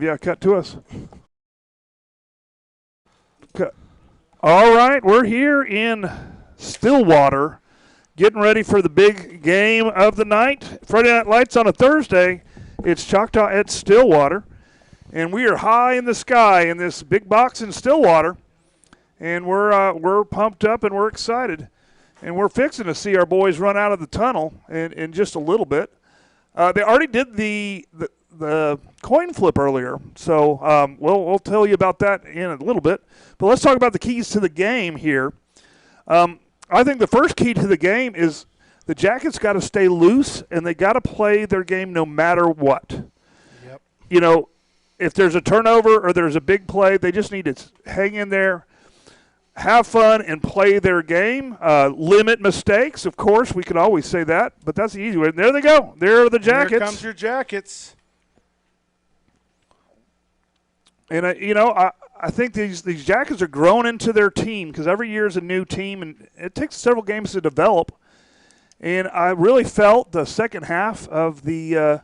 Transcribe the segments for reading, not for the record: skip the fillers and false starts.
Yeah, cut to us. All right, we're here in Stillwater, getting ready for the big game of the night. Friday Night Lights on a Thursday. It's Choctaw at Stillwater, and we are high in the sky in this big box in Stillwater, and we're pumped up and we're excited, and we're fixing to see our boys run out of the tunnel in just a little bit. They already did the coin flip earlier, so we'll tell you about that in a little bit. But let's talk about the keys to the game here. I think the first key to the game is the Jackets got to stay loose, and they got to play their game no matter what. Yep. You know, if there's a turnover or there's a big play, they just need to hang in there, have fun, and play their game. Limit mistakes, of course. We could always say that, but that's the easy way. There they go. There are the Jackets. Here comes your Jackets. And, I think these Jackets are growing into their team because every year is a new team, and it takes several games to develop. And I really felt the second half of the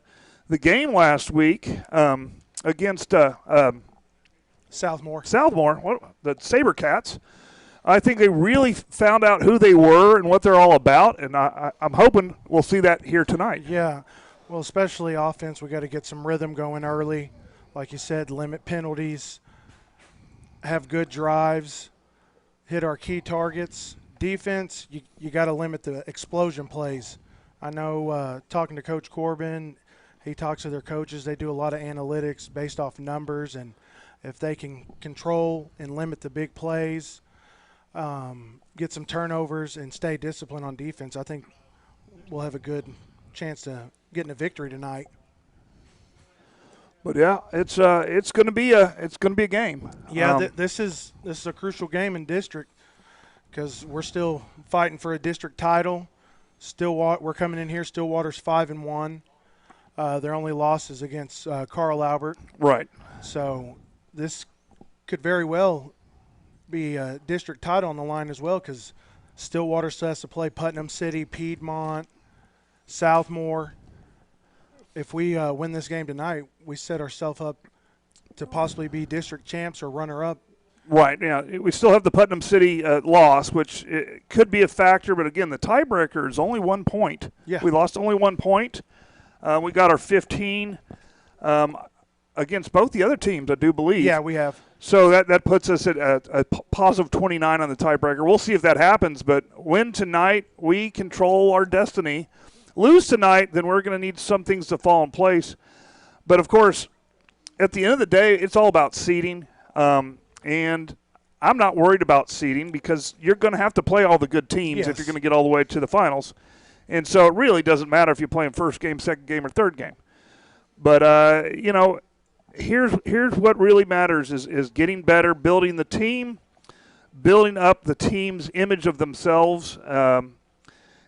game last week against Southmore, the SaberCats. I think they really found out who they were and what they're all about, and I'm hoping we'll see that here tonight. Yeah, well, especially offense, we got to get some rhythm going early. Like you said, limit penalties, have good drives, hit our key targets. Defense, you got to limit the explosion plays. I know talking to Coach Corbin, he talks to their coaches. They do a lot of analytics based off numbers, and if they can control and limit the big plays, get some turnovers, and stay disciplined on defense, I think we'll have a good chance to getting a victory tonight. But yeah, it's going to be a game. Yeah, this is a crucial game in district because we're still fighting for a district title. Stillwater, we're coming in here. Stillwater's 5-1. Their only loss is against Carl Albert. Right. So this could very well be a district title on the line as well because Stillwater still has to play Putnam City, Piedmont, Southmore. If we win this game tonight, we set ourselves up to possibly be district champs or runner-up. Right. Yeah, we still have the Putnam City loss, which could be a factor. But again, the tiebreaker is only 1 point. Yeah. We lost only 1 point. We got our 15 against both the other teams, I do believe. Yeah, we have. So that puts us at a positive 29 on the tiebreaker. We'll see if that happens. But win tonight, we control our destiny. Lose tonight, then we're going to need some things to fall in place. But, of course, at the end of the day, it's all about seeding. And I'm not worried about seeding because you're going to have to play all the good teams if you're going to get all the way to the finals. And so it really doesn't matter if you're playing first game, second game, or third game. But, here's what really matters is getting better, building the team, building up the team's image of themselves,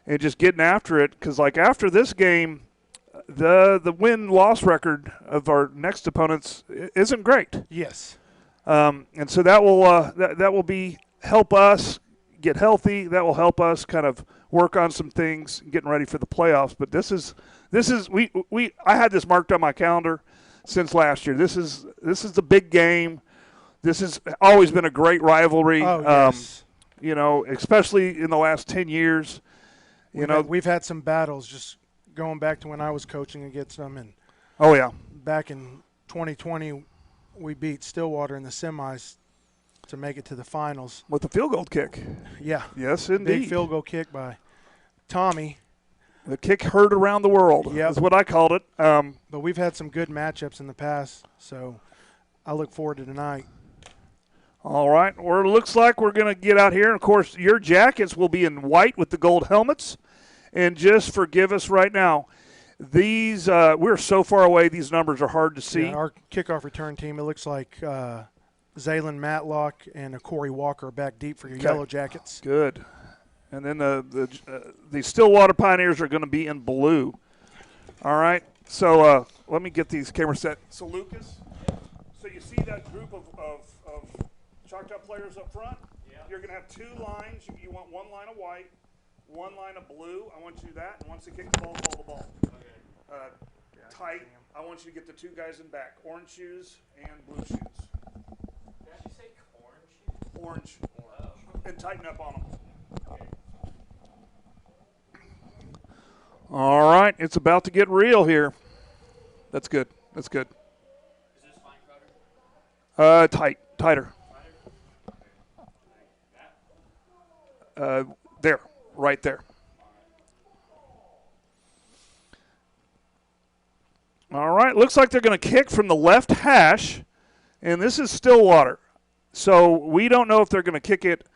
and just getting after it. Because, like, after this game, the win-loss record of our next opponents isn't great. Yes. And so that will help us get healthy. That will help us kind of work on some things, getting ready for the playoffs. But this is I had this marked on my calendar since last year. This is the big game. This has always been a great rivalry. Oh, yes. Especially in the last 10 years. We've had some battles just going back to when I was coaching against them. And oh, yeah. Back in 2020, we beat Stillwater in the semis to make it to the finals. With the field goal kick. Yeah. Yes, indeed. Big field goal kick by Tommy. The kick heard around the world. Yep. Is what I called it. But we've had some good matchups in the past, so I look forward to tonight. All right. Well, it looks like we're going to get out here. And, of course, your Jackets will be in white with the gold helmets. And just forgive us right now. These we're so far away, these numbers are hard to see. Yeah, our kickoff return team, it looks like Zaylin Matlock and Corey Walker are back deep for your Yellow Jackets. Good. And then the Stillwater Pioneers are going to be in blue. All right. So let me get these cameras set. So, Lucas, so you see that group of Choctaw players up front? Yeah. You're going to have two lines. You want one line of white, one line of blue. I want you to do that. And once they kick the ball, follow the ball. Okay. Tight, I want you to get the two guys in back, orange shoes and blue shoes. Did you say orange? Orange. And tighten up on them. All right, it's about to get real here. That's good. That's good. Is this fine, Crowder? Tighter. There, right there. All right, looks like they're going to kick from the left hash, and this is Stillwater. So we don't know if they're going to kick it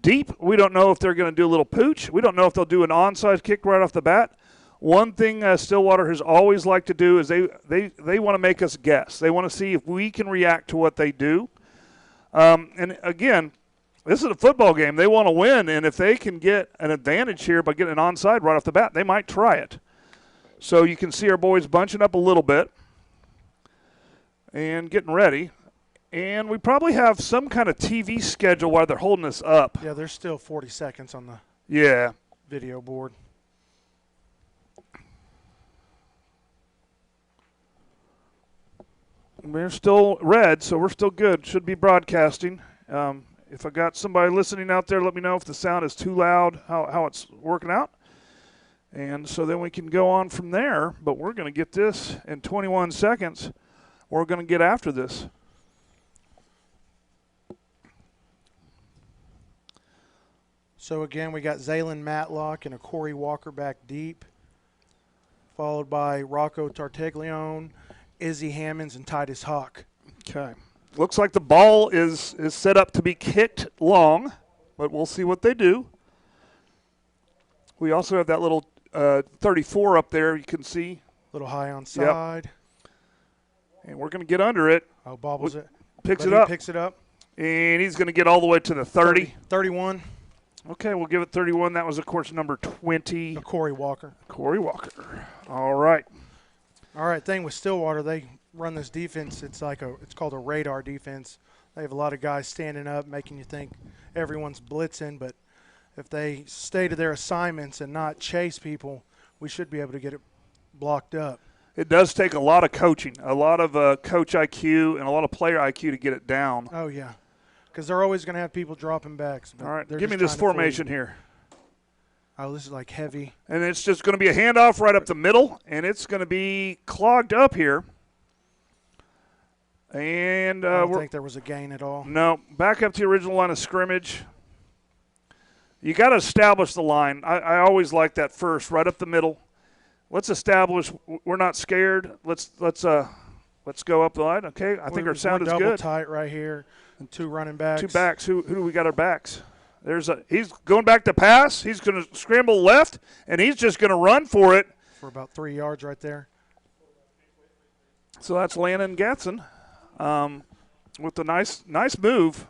deep. We don't know if they're going to do a little pooch. We don't know if they'll do an onside kick right off the bat. One thing Stillwater has always liked to do is they want to make us guess. They want to see if we can react to what they do. And again, this is a football game. They want to win, and if they can get an advantage here by getting an onside right off the bat, they might try it. So you can see our boys bunching up a little bit and getting ready. And we probably have some kind of TV schedule while they're holding us up. Yeah, there's still 40 seconds on the video board. We're still red, so we're still good. Should be broadcasting. If I got somebody listening out there, let me know if the sound is too loud, how it's working out. And so then we can go on from there. But we're going to get this in 21 seconds. We're going to get after this. So again, we got Zaylen Matlock and a Corey Walker back deep, followed by Rocco Tartaglione, Izzy Hammonds, and Titus Hawk. Okay. Looks like the ball is set up to be kicked long, but we'll see what they do. We also have that little 34 up there, you can see. A little high on side. Yep. And we're going to get under it. Oh, bobbles it. Picks But it up. Picks it up. And he's going to get all the way to the 30. 31. Okay, we'll give it 31. That was, of course, number 20. Corey Walker. Corey Walker. All right. All right, thing with Stillwater, they run this defense. It's called a radar defense. They have a lot of guys standing up, making you think everyone's blitzing. But if they stay to their assignments and not chase people, we should be able to get it blocked up. It does take a lot of coaching, a lot of coach IQ, and a lot of player IQ to get it down. Oh, yeah, because they're always going to have people dropping backs. All right, give me this formation here. Oh, this is like heavy. And it's just going to be a handoff right up the middle, and it's going to be clogged up here. And I don't think there was a gain at all. No, back up to the original line of scrimmage. You got to establish the line. I always like that first, right up the middle. Let's establish we're not scared. Let's go up the line. Okay, I think our sound is good. Double tight right here. And two running backs. Two backs. Who do we got our backs? He's going back to pass. He's going to scramble left, and he's just going to run for it. For about 3 yards right there. So that's Landon Gatson with a nice move.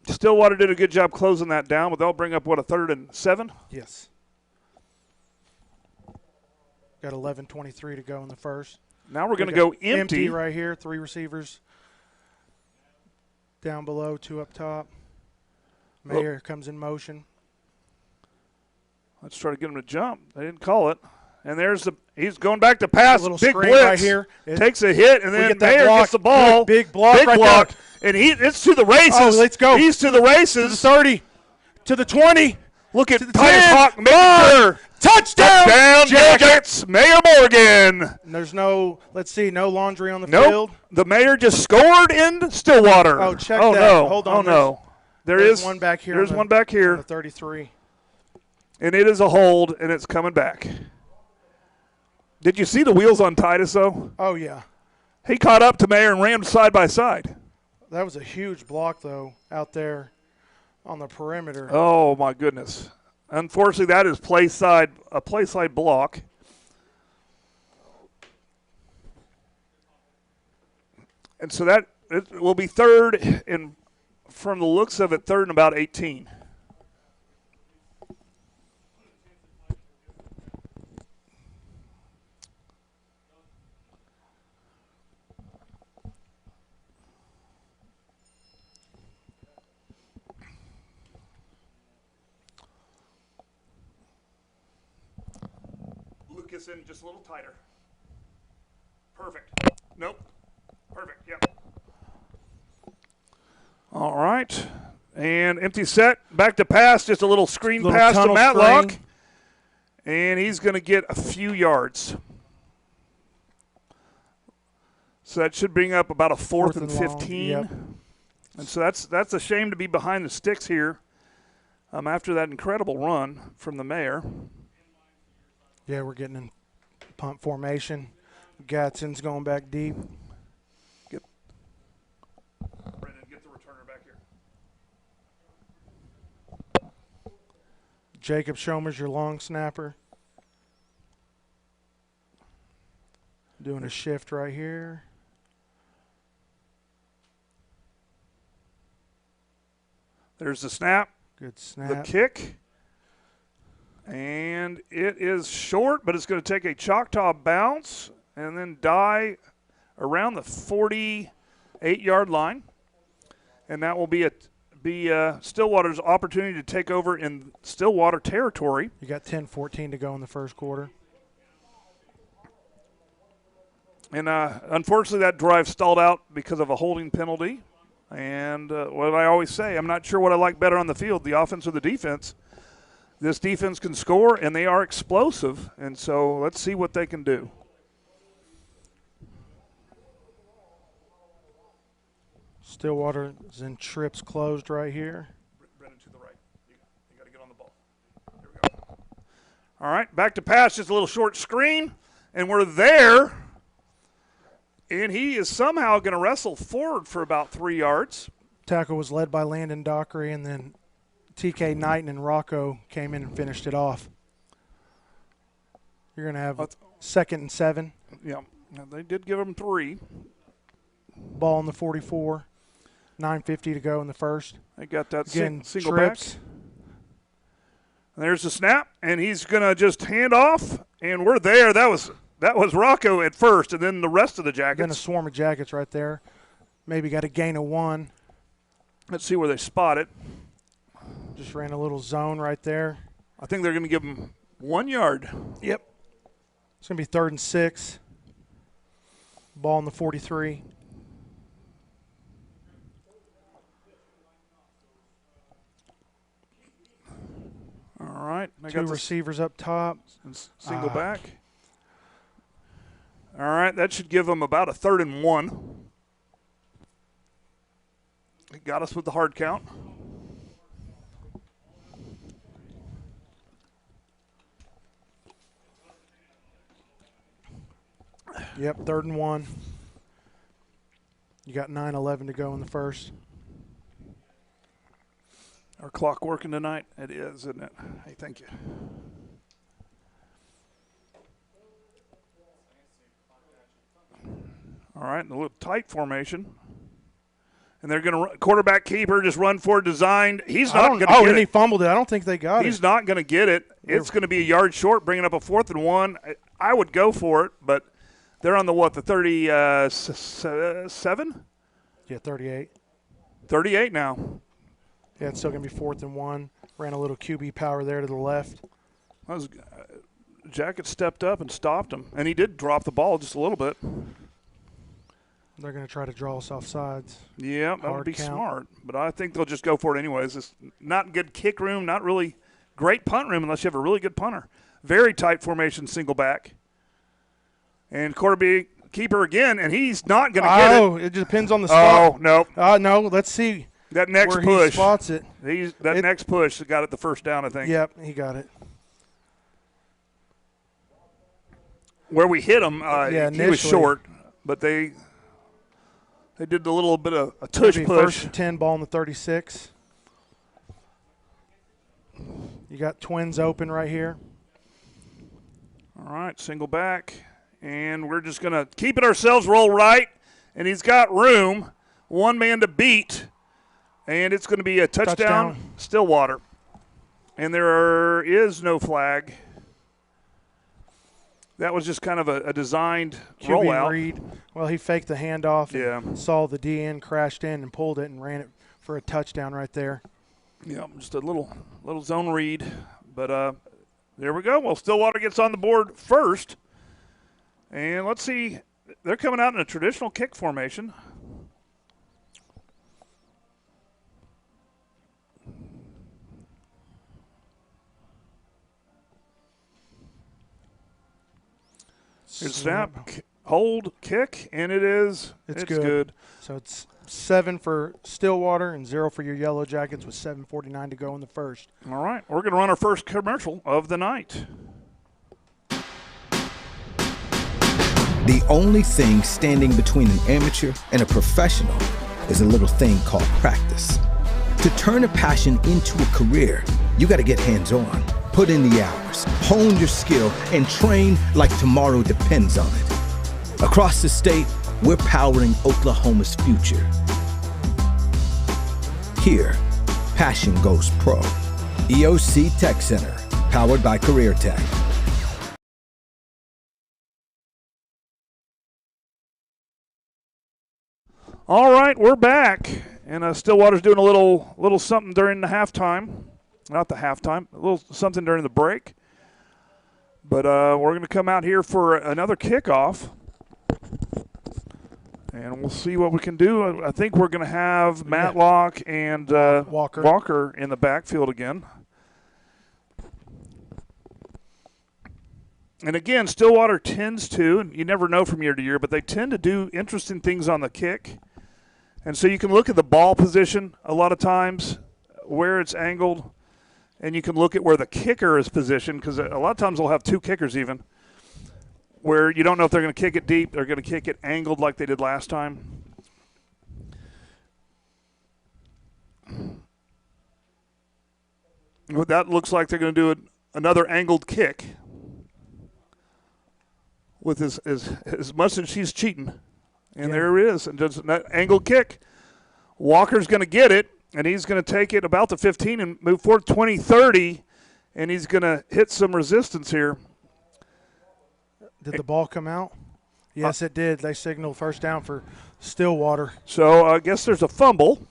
Stillwater did a good job closing that down, but they'll bring up, what, a 3rd and 7? Yes. Got 11:23 to go in the first. Now we're going to go empty. Right here, 3 receivers. Down below, 2 up top. Mayer comes in motion. Let's try to get him to jump. They didn't call it. And he's going back to pass. A little big screen blitz. right here. Takes a hit, and then Mayer block. gets the ball. Good big block right block. there. And it's to the races. Oh, let's go. He's to the races. To the 30. To the 20. Look at to the Titus 10. Hawk making sure. Touchdown, Jackets. Mayor Morgan. And there's no laundry on the Nope. field. The Mayor just scored in Stillwater. Oh, check that. No. Hold on. Oh, no. There's one back here. There's one back here. On the 33. And it is a hold, and it's coming back. Did you see the wheels on Titus, though? Oh, yeah. He caught up to Mayer and rammed side by side. That was a huge block, though, out there on the perimeter. Oh, my goodness. Unfortunately, that is a play side block. And so it will be 3rd, and from the looks of it, 3rd and about 18. Lucas in just a little tighter. Perfect. Nope. Perfect. Yep. All right. And empty set. Back to pass. Just a little screen pass to Matlock. Screen. And he's going to get a few yards. So that should bring up about a fourth and 15. Yep. And so that's a shame to be behind the sticks here after that incredible run from the mayor. Yeah, we're getting in punt formation. Gadsden's going back deep. Brendan, get the returner back here. Jacob Schomer's your long snapper. Doing a shift right here. There's the snap. Good snap. The kick. And it is short, but it's going to take a Choctaw bounce and then die around the 48-yard line. And that will be Stillwater's opportunity to take over in Stillwater territory. You got 10-14 to go in the first quarter. And unfortunately, that drive stalled out because of a holding penalty. And what I always say, I'm not sure what I like better on the field, the offense or the defense. This defense can score, and they are explosive. And so let's see what they can do. Stillwater's in trips closed right here. Brennan to the right. You got to get on the ball. Here we go. All right, back to pass, just a little short screen. And we're there. And he is somehow going to wrestle forward for about 3 yards. Tackle was led by Landon Dockery, and then TK Knighton and Rocco came in and finished it off. You're going to have 2nd and 7. Yeah, they did give him 3. Ball in the 44. 9:50 to go in the first. They got that Again, single trips. back. And there's the snap, and he's going to just hand off, and we're there. That was Rocco at first, and then the rest of the Jackets. Then a swarm of Jackets right there. Maybe got a gain of 1. Let's see where they spot it. Just ran a little zone right there. I think they're going to give him 1 yard. Yep. It's going to be 3rd and 6. Ball in the 43. All right. Two receivers up top. Single back. All right. That should give them about a 3rd and 1. It got us with the hard count. Yep, 3rd and 1. You got 9:11 to go in the first. Our clock working tonight? It is, isn't it? Hey, thank you. All right, a little tight formation. And they're going to quarterback keeper, just run for it, designed. He's not going to get it. Oh, and he fumbled it. I don't think they got it. He's not going to get it. It's going to be a yard short, bringing up a 4th and 1. I would go for it, but they're on the what, the 37? Yeah, 38. 38 now. Yeah, it's still going to be 4th and 1. Ran a little QB power there to the left. Jacket stepped up and stopped him, and he did drop the ball just a little bit. They're going to try to draw us off sides. Yeah, that would be smart, but I think they'll just go for it anyways. It's not good kick room, not really great punt room unless you have a really good punter. Very tight formation, single back. And quarterback keeper again, and he's not going to get it. Oh, it just depends on the spot. Oh, no. No, let's see. That next where push. He spots it. Next push got it the first down, I think. Yep, he got it. Where we hit him, he was short, but they did a little bit of a tush push. 1st and 10, ball in the 36. You got twins open right here. All right, single back. And we're just going to keep it ourselves, roll right. And he's got room, 1 man to beat. And it's going to be a touchdown. Stillwater. And there is no flag. That was just kind of a designed QB rollout. read. Well, he faked the handoff and saw the DN, crashed in and pulled it and ran it for a touchdown right there. Yeah, just a little zone read. But there we go. Well, Stillwater gets on the board first. And let's see They're coming out in a traditional kick formation. Here's snap, hold, kick, and it's good. So it's 7 for Stillwater and 0 for your Yellow Jackets with 7:49 to go in the first. All right, we're going to run our first commercial of the night. The only thing standing between an amateur and a professional is a little thing called practice. To turn a passion into a career, you got to get hands-on, put in the hours, hone your skill, and train like tomorrow depends on it. Across the state, we're powering Oklahoma's future. Here, passion goes pro. EOC Tech Center, powered by Career Tech. All right, we're back, and Stillwater's doing a little something during the halftime. Not the halftime, a little something during the break. But we're going to come out here for another kickoff, and we'll see what we can do. I think we're going to have Matlock and Walker in the backfield again. And again, Stillwater tends to, and you never know from year to year, but they tend to do interesting things on the kick. And so you can look at the ball position a lot of times, where it's angled, and you can look at where the kicker is positioned, because a lot of times they'll have two kickers even, where you don't know if they're going to kick it deep, they're going to kick it angled like they did last time. That looks like they're going to do another angled kick with as much as she's cheating. And there it is. And just that angled kick. Walker's going to get it, and he's going to take it about the 15 and move forward 20, 30, and he's going to hit some resistance here. Did the ball come out? Yes, it did. They signaled first down for Stillwater. So I guess there's a fumble.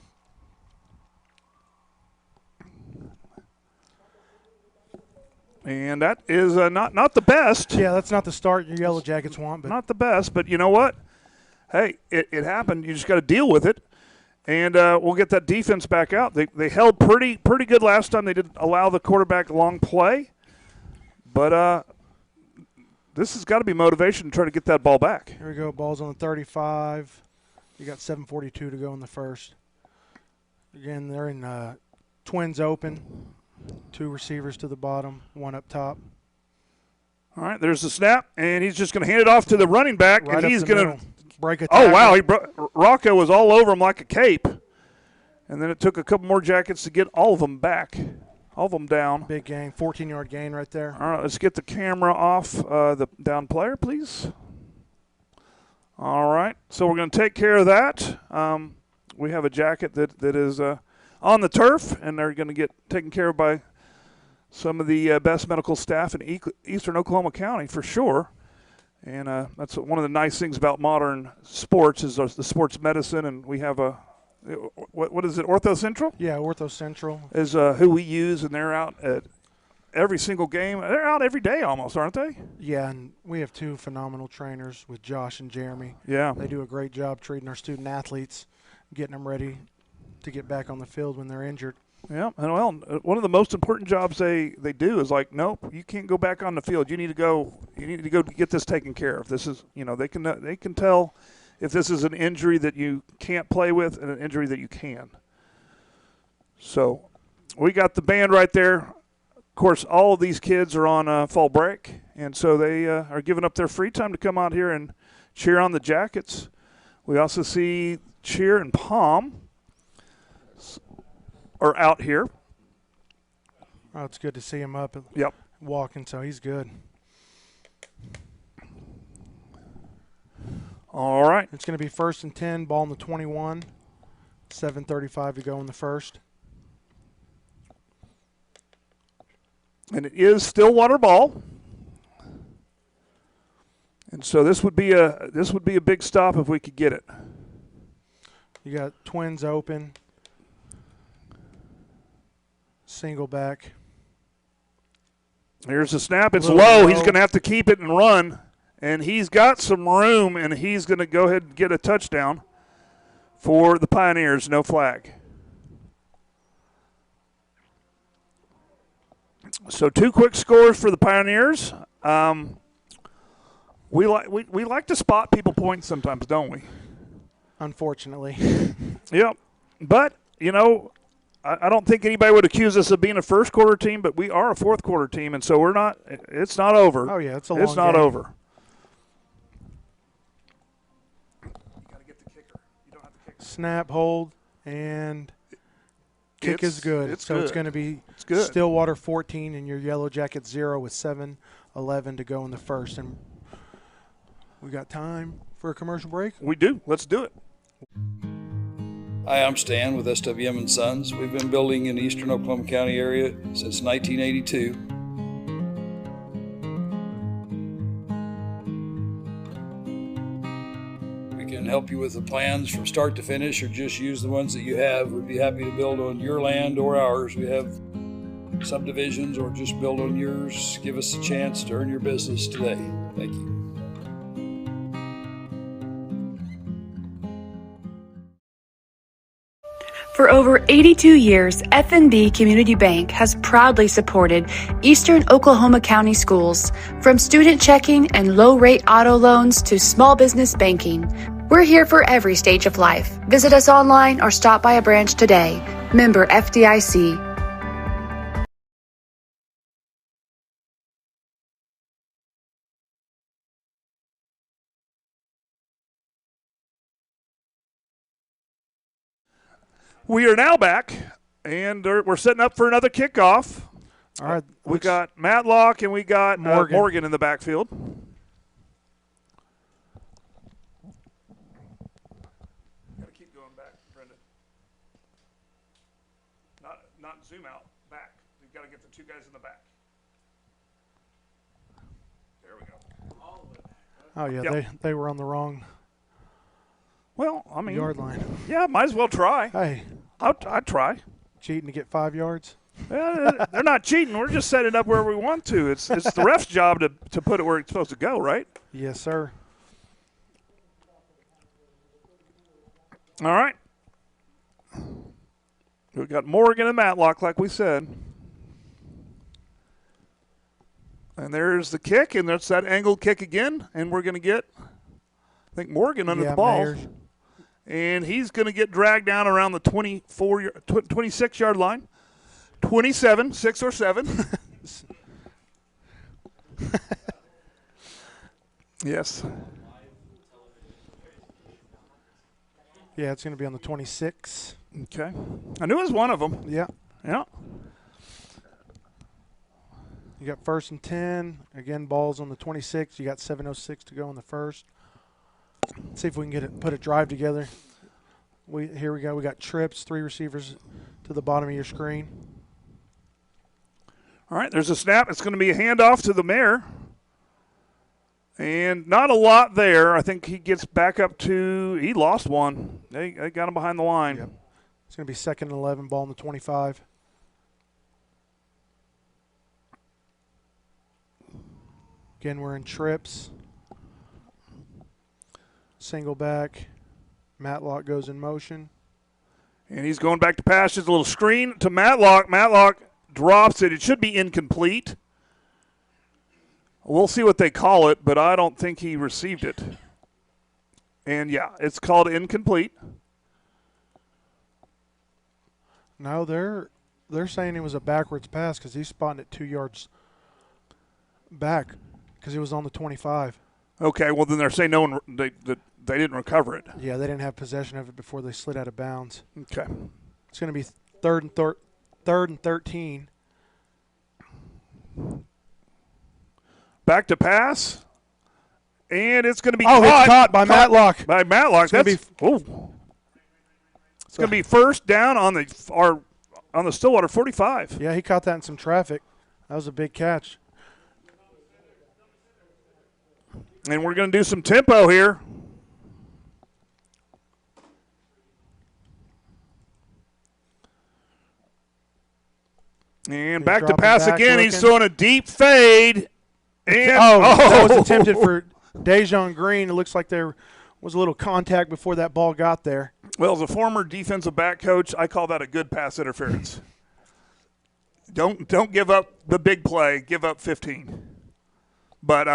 And that is not the best. Yeah, that's not the start your Yellow Jackets want. But not the best, but you know what? Hey, it happened. You just got to deal with it. And we'll get that defense back out. They held pretty good last time. They didn't allow the quarterback a long play. But this has got to be motivation to try to get that ball back. Here we go. Ball's on the 35. You got 7:42 to go in the first. Again, they're in twins open. 2 receivers to the bottom, 1 up top. All right, there's the snap, and he's just going to hand it off to the running back, right, and he's going to break a tackle. Oh, wow. Rocco was all over him like a cape. And then it took a couple more Jackets to get all of them back, all of them down. Big gain, 14-yard gain right there. All right, let's get the camera off the down player, please. All right, so we're going to take care of that. We have a Jacket that is on the turf, and they're going to get taken care of by some of the best medical staff in eastern Oklahoma County for sure. And that's one of the nice things about modern sports is the sports medicine, and we have what is it, Ortho Central? Yeah, Ortho Central is who we use, and they're out at every single game. They're out every day almost, aren't they? Yeah, and we have 2 phenomenal trainers with Josh and Jeremy. Yeah. They do a great job treating our student athletes, getting them ready to get back on the field when they're injured. Yeah, and well, one of the most important jobs they do is like, nope, you can't go back on the field. You need to go get this taken care of. This is, they can tell if this is an injury that you can't play with and an injury that you can. So we got the band right there. Of course, all of these kids are on fall break, and so they are giving up their free time to come out here and cheer on the Jackets. We also see Cheer and Palm are out here. Oh, it's good to see him up and walking, so he's good. All right. It's going to be 1st and 10, ball in the 21, 7:35 to go in the first. And it is Stillwater ball. And so this would be a big stop if we could get it. You got twins open. Single back. Here's the snap. It's low. Low. He's going to have to keep it and run. And he's got some room, and he's going to go ahead and get a touchdown for the Pioneers. No flag. So 2 quick scores for the Pioneers. We like to spot people points sometimes, don't we? Unfortunately. Yep. But, I don't think anybody would accuse us of being a first quarter team, but we are a fourth quarter team, and so it's not over. Oh, yeah, it's a long It's not game. over. You got to get the kicker. You don't have the kicker. Snap, hold, and kick is good. It's so good. it's going to be good. Stillwater 14 and your Yellow Jackets 0 with 7:11 to go in the first. And we got time for a commercial break? We do. Let's do it. Hi, I'm Stan with SWM & Sons. We've been building in the eastern Oklahoma County area since 1982. We can help you with the plans from start to finish or just use the ones that you have. We'd be happy to build on your land or ours. We have subdivisions or just build on yours. Give us a chance to earn your business today. Thank you. For over 82 years, F&B Community Bank has proudly supported Eastern Oklahoma County schools. From student checking and low-rate auto loans to small business banking, we're here for every stage of life. Visit us online or stop by a branch today. Member FDIC. We are now back, and we're setting up for another kickoff. All right. We got Matlock and we got Morgan in the backfield. Got to keep going back, Brendan. Not zoom out, back. We've got to get the 2 guys in the back. There we go. Oh, yeah, Yep. they were on the wrong Well, I mean, yard line. yeah, might as well try. Hey, I'd try. cheating to get 5 yards? They're not cheating. We're just setting it up where we want to. It's the ref's job to put it where it's supposed to go, right? Yes, sir. All right. We've got Morgan and Matlock, like we said. And there's the kick, and there's that angled kick again. And we're going to get, I think, Morgan under the ball. Mayers. And he's going to get dragged down around the 26-yard line. 27, 6 or 7. Yes. Yeah, it's going to be on the 26. Okay. I knew it was one of them. Yeah. Yeah. You got 1st and 10. Again, ball's on the 26. You got 7:06 to go in the first. Let's see if we can put a drive together. Here we go. We got trips, 3 receivers to the bottom of your screen. All right, there's a snap. It's going to be a handoff to the mayor. And not a lot there. I think he gets back up to – he lost one. They got him behind the line. Yep. It's going to be 2nd and 11, ball on the 25. Again, we're in trips. Single back. Matlock goes in motion. And he's going back to pass. Just a little screen to Matlock. Matlock drops it. It should be incomplete. We'll see what they call it, but I don't think he received it. And, yeah, it's called incomplete. No, they're saying it was a backwards pass because he's spotting it 2 yards back because he was on the 25. Okay, well, then they're saying no one they didn't recover it. Yeah, they didn't have possession of it before they slid out of bounds. Okay. It's going to be third and 13. Back to pass. And it's going to be it's caught by Matlock. By Matlock. It's going to be first down on the Stillwater 45. Yeah, he caught that in some traffic. That was a big catch. And we're going to do some tempo here. And back to pass again. He's throwing a deep fade. And that was attempted for Dejon Green, it looks like there was a little contact before that ball got there. Well, as a former defensive back coach, I call that a good pass interference. Don't give up the big play. Give up 15. But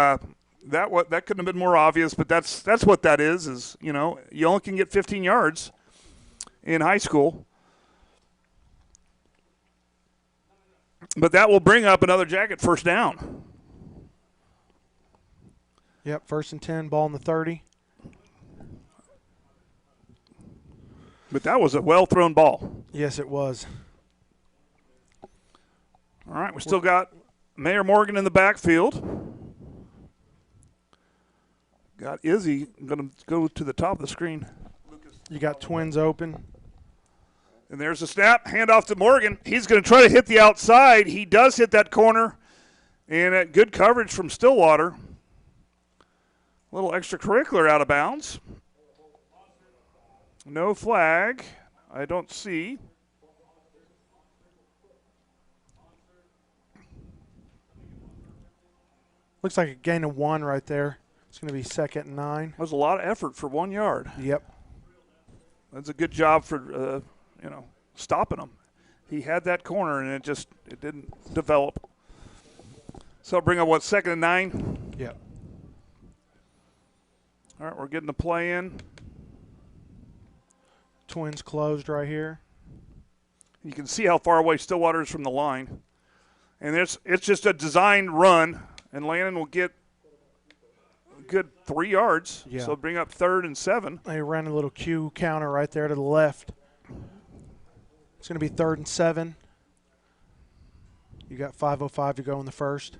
that couldn't have been more obvious. But that's what that is you only can get 15 yards in high school. But that will bring up another Jacket first down. Yep, 1st and 10, ball in the 30. But that was a well-thrown ball. Yes, it was. All right, we still got Mayor Morgan in the backfield. Got Izzy going to go to the top of the screen. You got Twins open. And there's a snap, handoff to Morgan. He's going to try to hit the outside. He does hit that corner, and good coverage from Stillwater. A little extracurricular out of bounds. No flag. I don't see. Looks like a gain of 1 right there. It's going to be 2nd and 9. That was a lot of effort for 1 yard. Yep. That's a good job for, stopping him. He had that corner, and it didn't develop. So I'll bring up, 2nd and 9? Yep. All right, we're getting the play in. Twins closed right here. You can see how far away Stillwater is from the line. And it's just a designed run, and Landon will get a good 3 yards. Yeah. So bring up 3rd and 7. They ran a little Q counter right there to the left. It's going to be 3rd and 7. You got 5:05 to go in the first.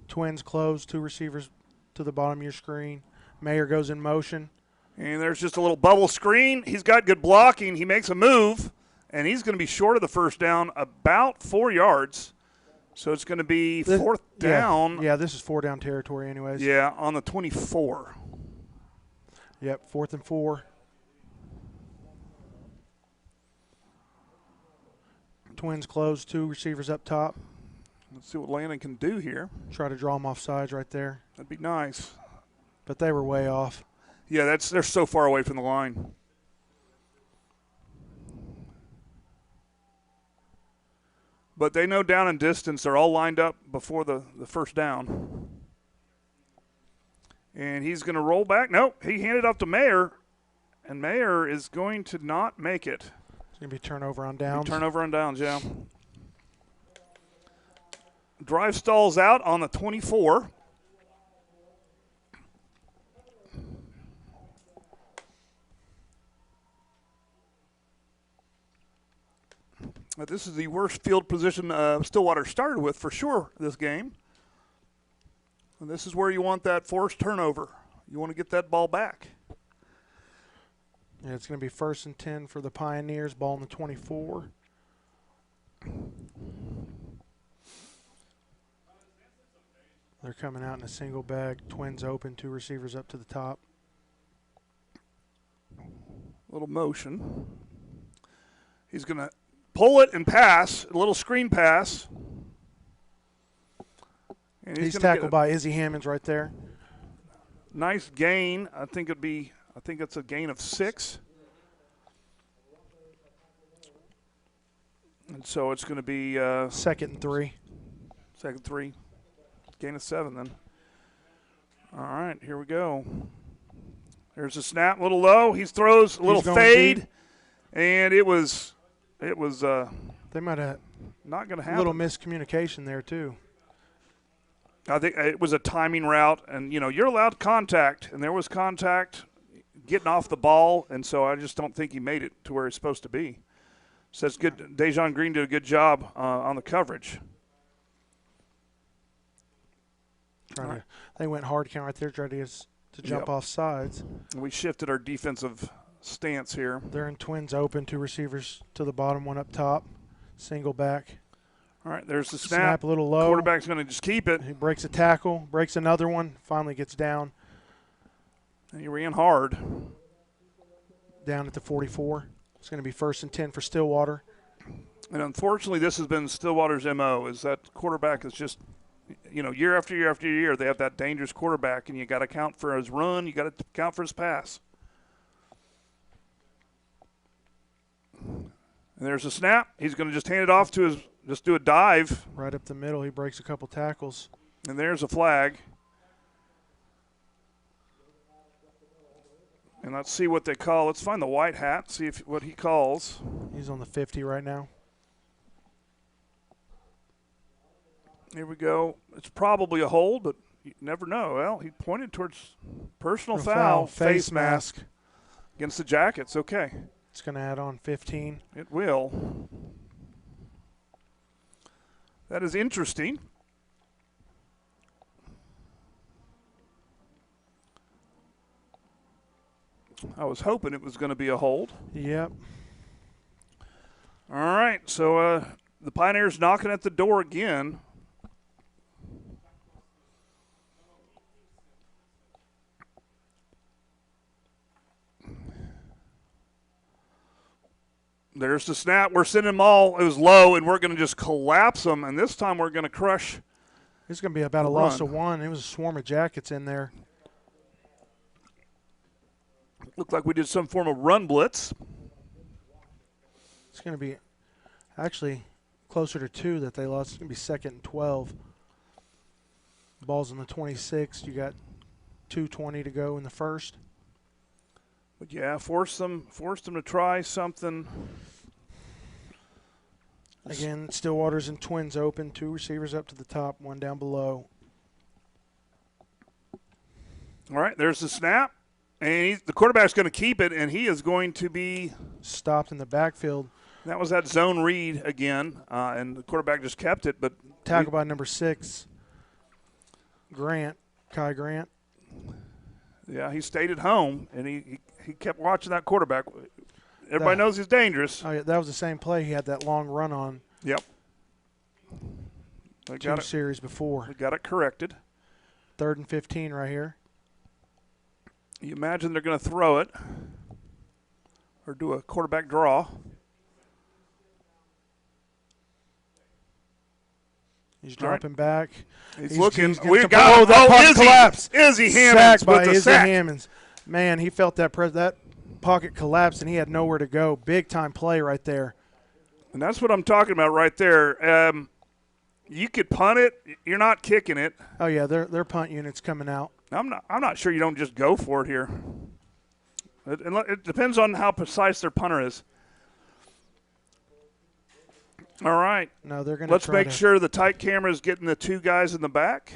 Twins close, 2 receivers to the bottom of your screen. Mayer goes in motion. And there's just a little bubble screen. He's got good blocking. He makes a move, and he's going to be short of the first down about 4 yards. So it's going to be 4th down. Yeah, this is 4 down territory anyways. Yeah, on the 24. Yep, 4th and 4. Twins close, 2 receivers up top. Let's see what Landon can do here. Try to draw them off sides right there. That'd be nice. But they were way off. Yeah, they're so far away from the line. But they know down and distance. They're all lined up before the first down. And he's going to roll back. Nope, he handed off to Mayer, and Mayer is going to not make it. It's going to be turnover on downs. Turnover on downs, yeah. Drive stalls out on the 24. This is the worst field position Stillwater started with for sure this game. And this is where you want that forced turnover. You want to get that ball back. Yeah, it's going to be 1st and 10 for the Pioneers. Ball in the 24. They're coming out in a single bag. Twins open, 2 receivers up to the top. Little motion. He's going to pull it and pass, a little screen pass. And He's tackled by Izzy Hammonds right there. Nice gain. I think it's a gain of 6. And so it's going to be 2nd and 3. 2nd 3. Gain of 7 then. All right, here we go. There's a snap, a little low. He throws a little fade, deep. And it was they might have not going to happen. A little miscommunication there too. I think it was a timing route, and you're allowed contact, and there was contact getting off the ball, and so I just don't think he made it to where it's supposed to be. So it's good. Dejon Green did a good job on the coverage. They went hard count right there, tried to get us to jump off sides. We shifted our defensive stance here. They're in twins open, 2 receivers to the bottom, 1 up top, single back. All right, there's the snap. Snap a little low. Quarterback's going to just keep it. He breaks a tackle, breaks another one, finally gets down. And he ran hard. Down at the 44. It's going to be 1st and 10 for Stillwater. And unfortunately, this has been Stillwater's MO, is that quarterback is just, year after year after year, they have that dangerous quarterback, and you got to count for his run, you got to count for his pass. And there's a snap. He's going to just hand it off to just do a dive. Right up the middle. He breaks a couple tackles. And there's a flag. And let's see what they call. Let's find the white hat, see what he calls. He's on the 50 right now. Here we go. It's probably a hold, but you never know. Well, he pointed towards personal foul, face mask against the Jackets. Okay. It's going to add on 15. It will. That is interesting. I was hoping it was going to be a hold. Yep. All right, so the Pioneers knocking at the door again. There's the snap. We're sending them all. It was low, and we're going to just collapse them, and this time we're going to crush. It's going to be about a loss of one. It was a swarm of Jackets in there. Looked like we did some form of run blitz. It's going to be actually closer to 2 that they lost. It's going to be 2nd and 12. Ball's on the 26. You got 2:20 to go in the first. But yeah, force them to try something. Again, Stillwater's and Twins open. 2 receivers up to the top, 1 down below. All right, there's the snap. And the quarterback's going to keep it, and he is going to be stopped in the backfield. That was that zone read again, and the quarterback just kept it. But tackled by number 6, Kai Grant. Yeah, he stayed at home, and he kept watching that quarterback. Everybody knows he's dangerous. Oh, yeah, that was the same play. He had that long run on. Yep. 2 series before. We got it corrected. 3rd and 15 right here. You imagine they're going to throw it or do a quarterback draw. He's dropping back. He's looking. We got that collapse. Izzy Hammonds with the sack. Hammonds. Man, he felt that pocket collapse, and he had nowhere to go. Big-time play right there. And that's what I'm talking about right there. You could punt it. You're not kicking it. Oh, yeah, their punt unit's coming out. I'm not sure you don't just go for it here. It depends on how precise their punter is. All right. No, they're going to. Let's make sure the tight camera is getting the 2 guys in the back,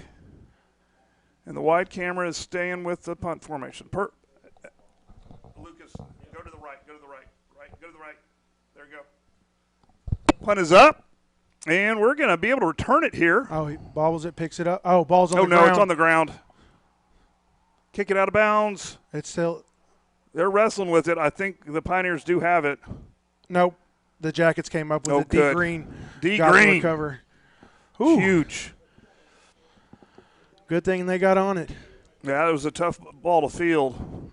and the wide camera is staying with the punt formation. Lucas, go to the right. Go to the right. Go to the right. There you go. Punt is up. And we're going to be able to return it here. Oh, he bobbles it, picks it up. Oh, ball's on the ground. Oh, no, it's on the ground. Kick it out of bounds. It's still. They're wrestling with it. I think the Pioneers do have it. Nope. The Jackets came up with it. Good. D. Green. D. Green. Recover. Huge. Good thing they got on it. Yeah, it was a tough ball to field.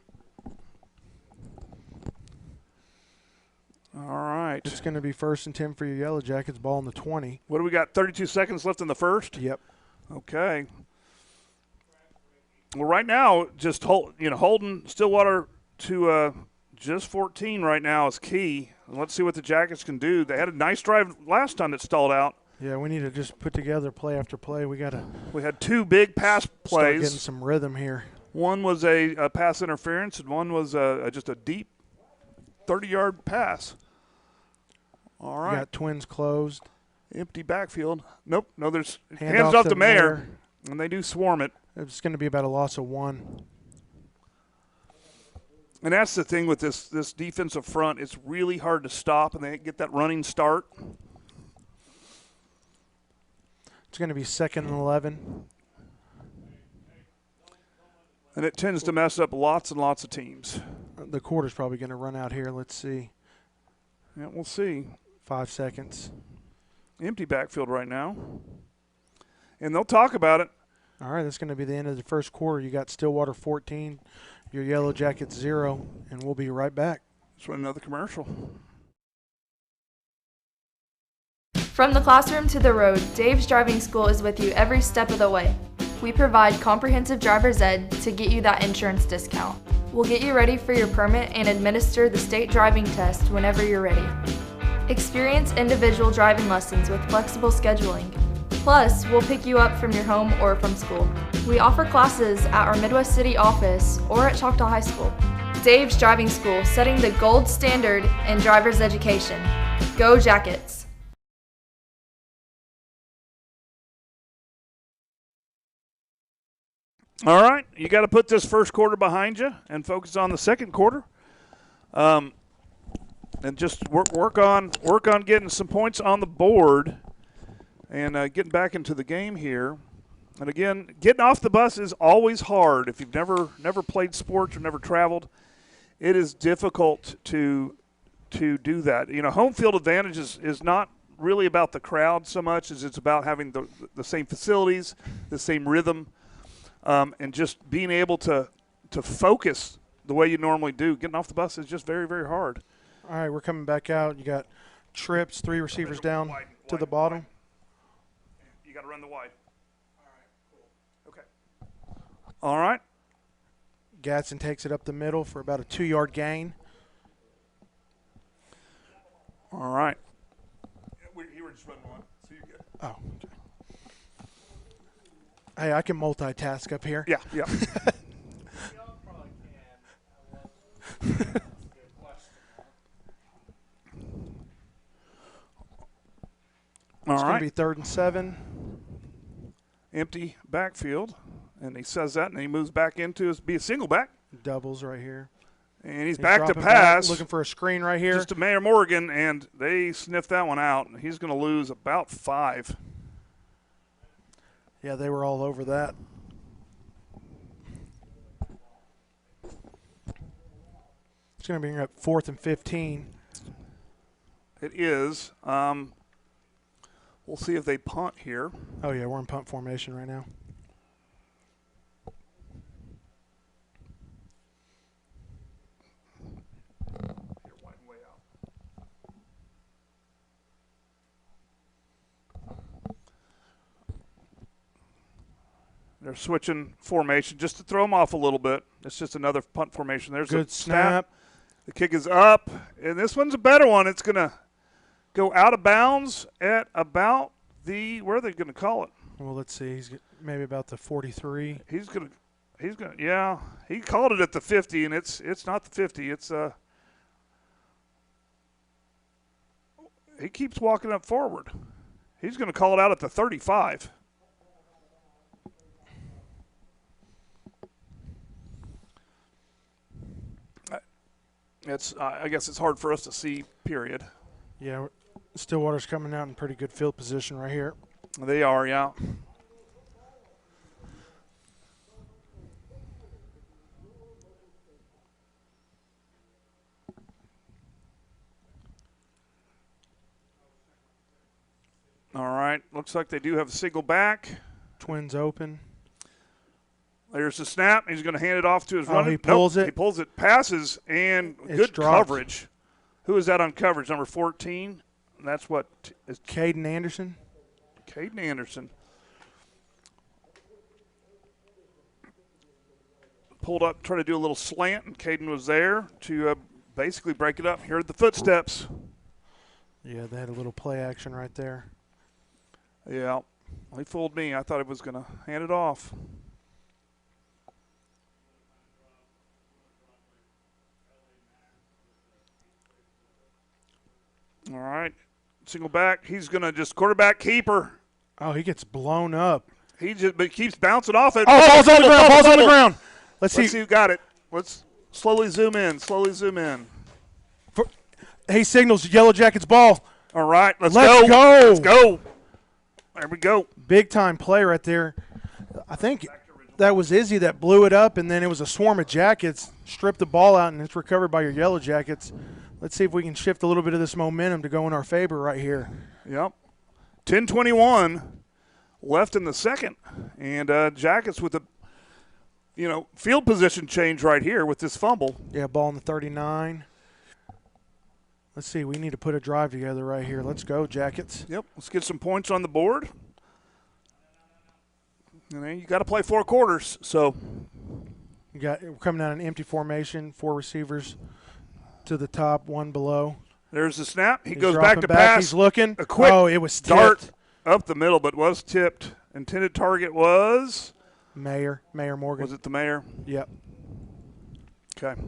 All right. It's going to be 1st and 10 for your Yellow Jackets. Ball in the 20. What do we got? 32 seconds left in the first? Yep. Okay. Well, right now, just holding Stillwater to just 14 right now is key. Let's see what the Jackets can do. They had a nice drive last time that stalled out. Yeah, we need to just put together play after play. We had 2 big pass plays. Start getting some rhythm here. One was a pass interference, and one was just a deep 30-yard pass. All right. We got Twins closed. Empty backfield. Nope. No, there's hands off to Mayer, and they do swarm it. It's going to be about a loss of 1. And that's the thing with this defensive front. It's really hard to stop, and they get that running start. It's going to be 2nd and 11. And it tends to mess up lots and lots of teams. The quarter's probably going to run out here. Let's see. Yeah, we'll see. 5 seconds. Empty backfield right now. And they'll talk about it. All right, that's going to be the end of the first quarter. You got Stillwater 14, your Yellow Jackets 0, and we'll be right back. Let's run another commercial. From the classroom to the road, Dave's Driving School is with you every step of the way. We provide comprehensive driver's ed to get you that insurance discount. We'll get you ready for your permit and administer the state driving test whenever you're ready. Experience individual driving lessons with flexible scheduling. Plus, we'll pick you up from your home or from school. We offer classes at our Midwest City office or at Choctaw High School. Dave's Driving School, setting the gold standard in driver's education. Go Jackets! All right, you got to put this first quarter behind you and focus on the second quarter, and just work on getting some points on the board, and getting back into the game here. And again, getting off the bus is always hard. If you've never played sports or never traveled, it is difficult to do that. You know, home field advantage is not really about the crowd so much as it's about having the same facilities, the same rhythm. And just being able to focus the way you normally do. Getting off the bus is just very, very hard. All right, we're coming back out. You got trips, 3 receivers down to the bottom. You got to run the wide. All right, cool. Okay. All right. Gadsden takes it up the middle for about a 2-yard gain. All right. You were just running one, so you're good. Oh, okay. Hey, I can multitask up here. Yeah. It's going to be 3rd and 7. Empty backfield, and he says that, and he moves back into be a single back. Doubles right here. And he's back to pass. Looking for a screen right here. Just to Mayor Morgan, and they sniffed that one out. He's going to lose about 5. Yeah, they were all over that. It's going to bring up 4th and 15. It is. We'll see if they punt here. Oh, yeah, we're in punt formation right now. They're switching formation just to throw them off a little bit. It's just another punt formation. There's good a snap. The kick is up, and this one's a better one. It's going to go out of bounds at about where are they going to call it? Well, let's see. He's maybe about the 43. He's going to yeah. He called it at the 50, and it's not the 50. It's he keeps walking up forward. He's going to call it out at the 35. I guess it's hard for us to see, period. Yeah, Stillwater's coming out in pretty good field position right here. They are, yeah. All right, looks like they do have a single back. Twins open. There's the snap. He's going to hand it off to his runner. He pulls it. He pulls it, passes, and good coverage. Who is that on coverage? Number 14? That's what is Caden Anderson. Caden Anderson. Pulled up, tried to do a little slant, and Caden was there to basically break it up. Here are the footsteps. Yeah, they had a little play action right there. Yeah, he fooled me. I thought he was going to hand it off. All right, single back. He's going to just quarterback keeper. Oh, he gets blown up. But keeps bouncing off it. Oh, ball's on the ground. Ball's on the ground. Let's see who got it. Let's slowly zoom in. He signals Yellow Jackets ball. All right, let's go. Let's go. There we go. Big time play right there. I think that was Izzy that blew it up, and then it was a swarm of Jackets, stripped the ball out, and it's recovered by your Yellow Jackets. Let's see if we can shift a little bit of this momentum to go in our favor right here. Yep. 10:21 left in the second, and Jackets with a field position change right here with this fumble. Yeah, ball on the 39. Let's see. We need to put a drive together right here. Let's go, Jackets. Yep, let's get some points on the board. And then you got to play 4 quarters, so. We're coming out in empty formation, 4 receivers to the top, 1 below. There's the snap. He He's goes back to pass. He's looking. A quick it was tipped. dart up the middle, but was tipped. Intended target was? Mayor Morgan. Was it the mayor? Yep. Okay.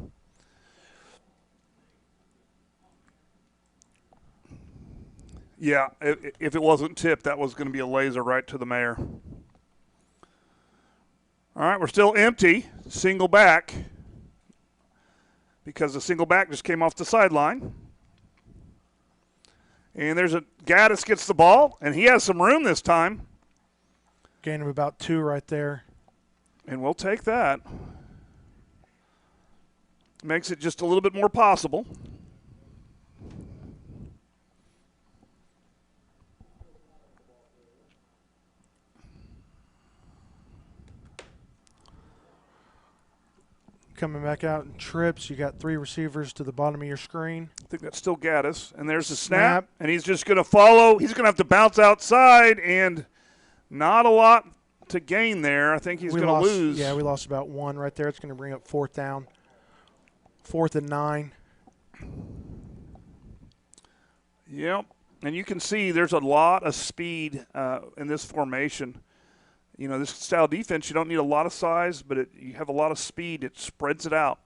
Yeah, if it wasn't tipped, that was going to be a laser right to the mayor. All right, we're still empty. Single back. Because the single back just came off the sideline. And there's Gaddis gets the ball, and he has some room this time. Gain of about 2 right there. And we'll take that. Makes it just a little bit more possible. Coming back out in trips, you got 3 receivers to the bottom of your screen. I think that's still Gaddis. And there's the snap. And he's just going to follow. He's going to have to bounce outside, and not a lot to gain there. I think he's going to lose. Yeah, we lost about 1 right there. It's going to bring up 4th down. 4th and 9. Yep. And you can see there's a lot of speed in this formation. You know, this style defense, you don't need a lot of size, but you have a lot of speed. It spreads it out.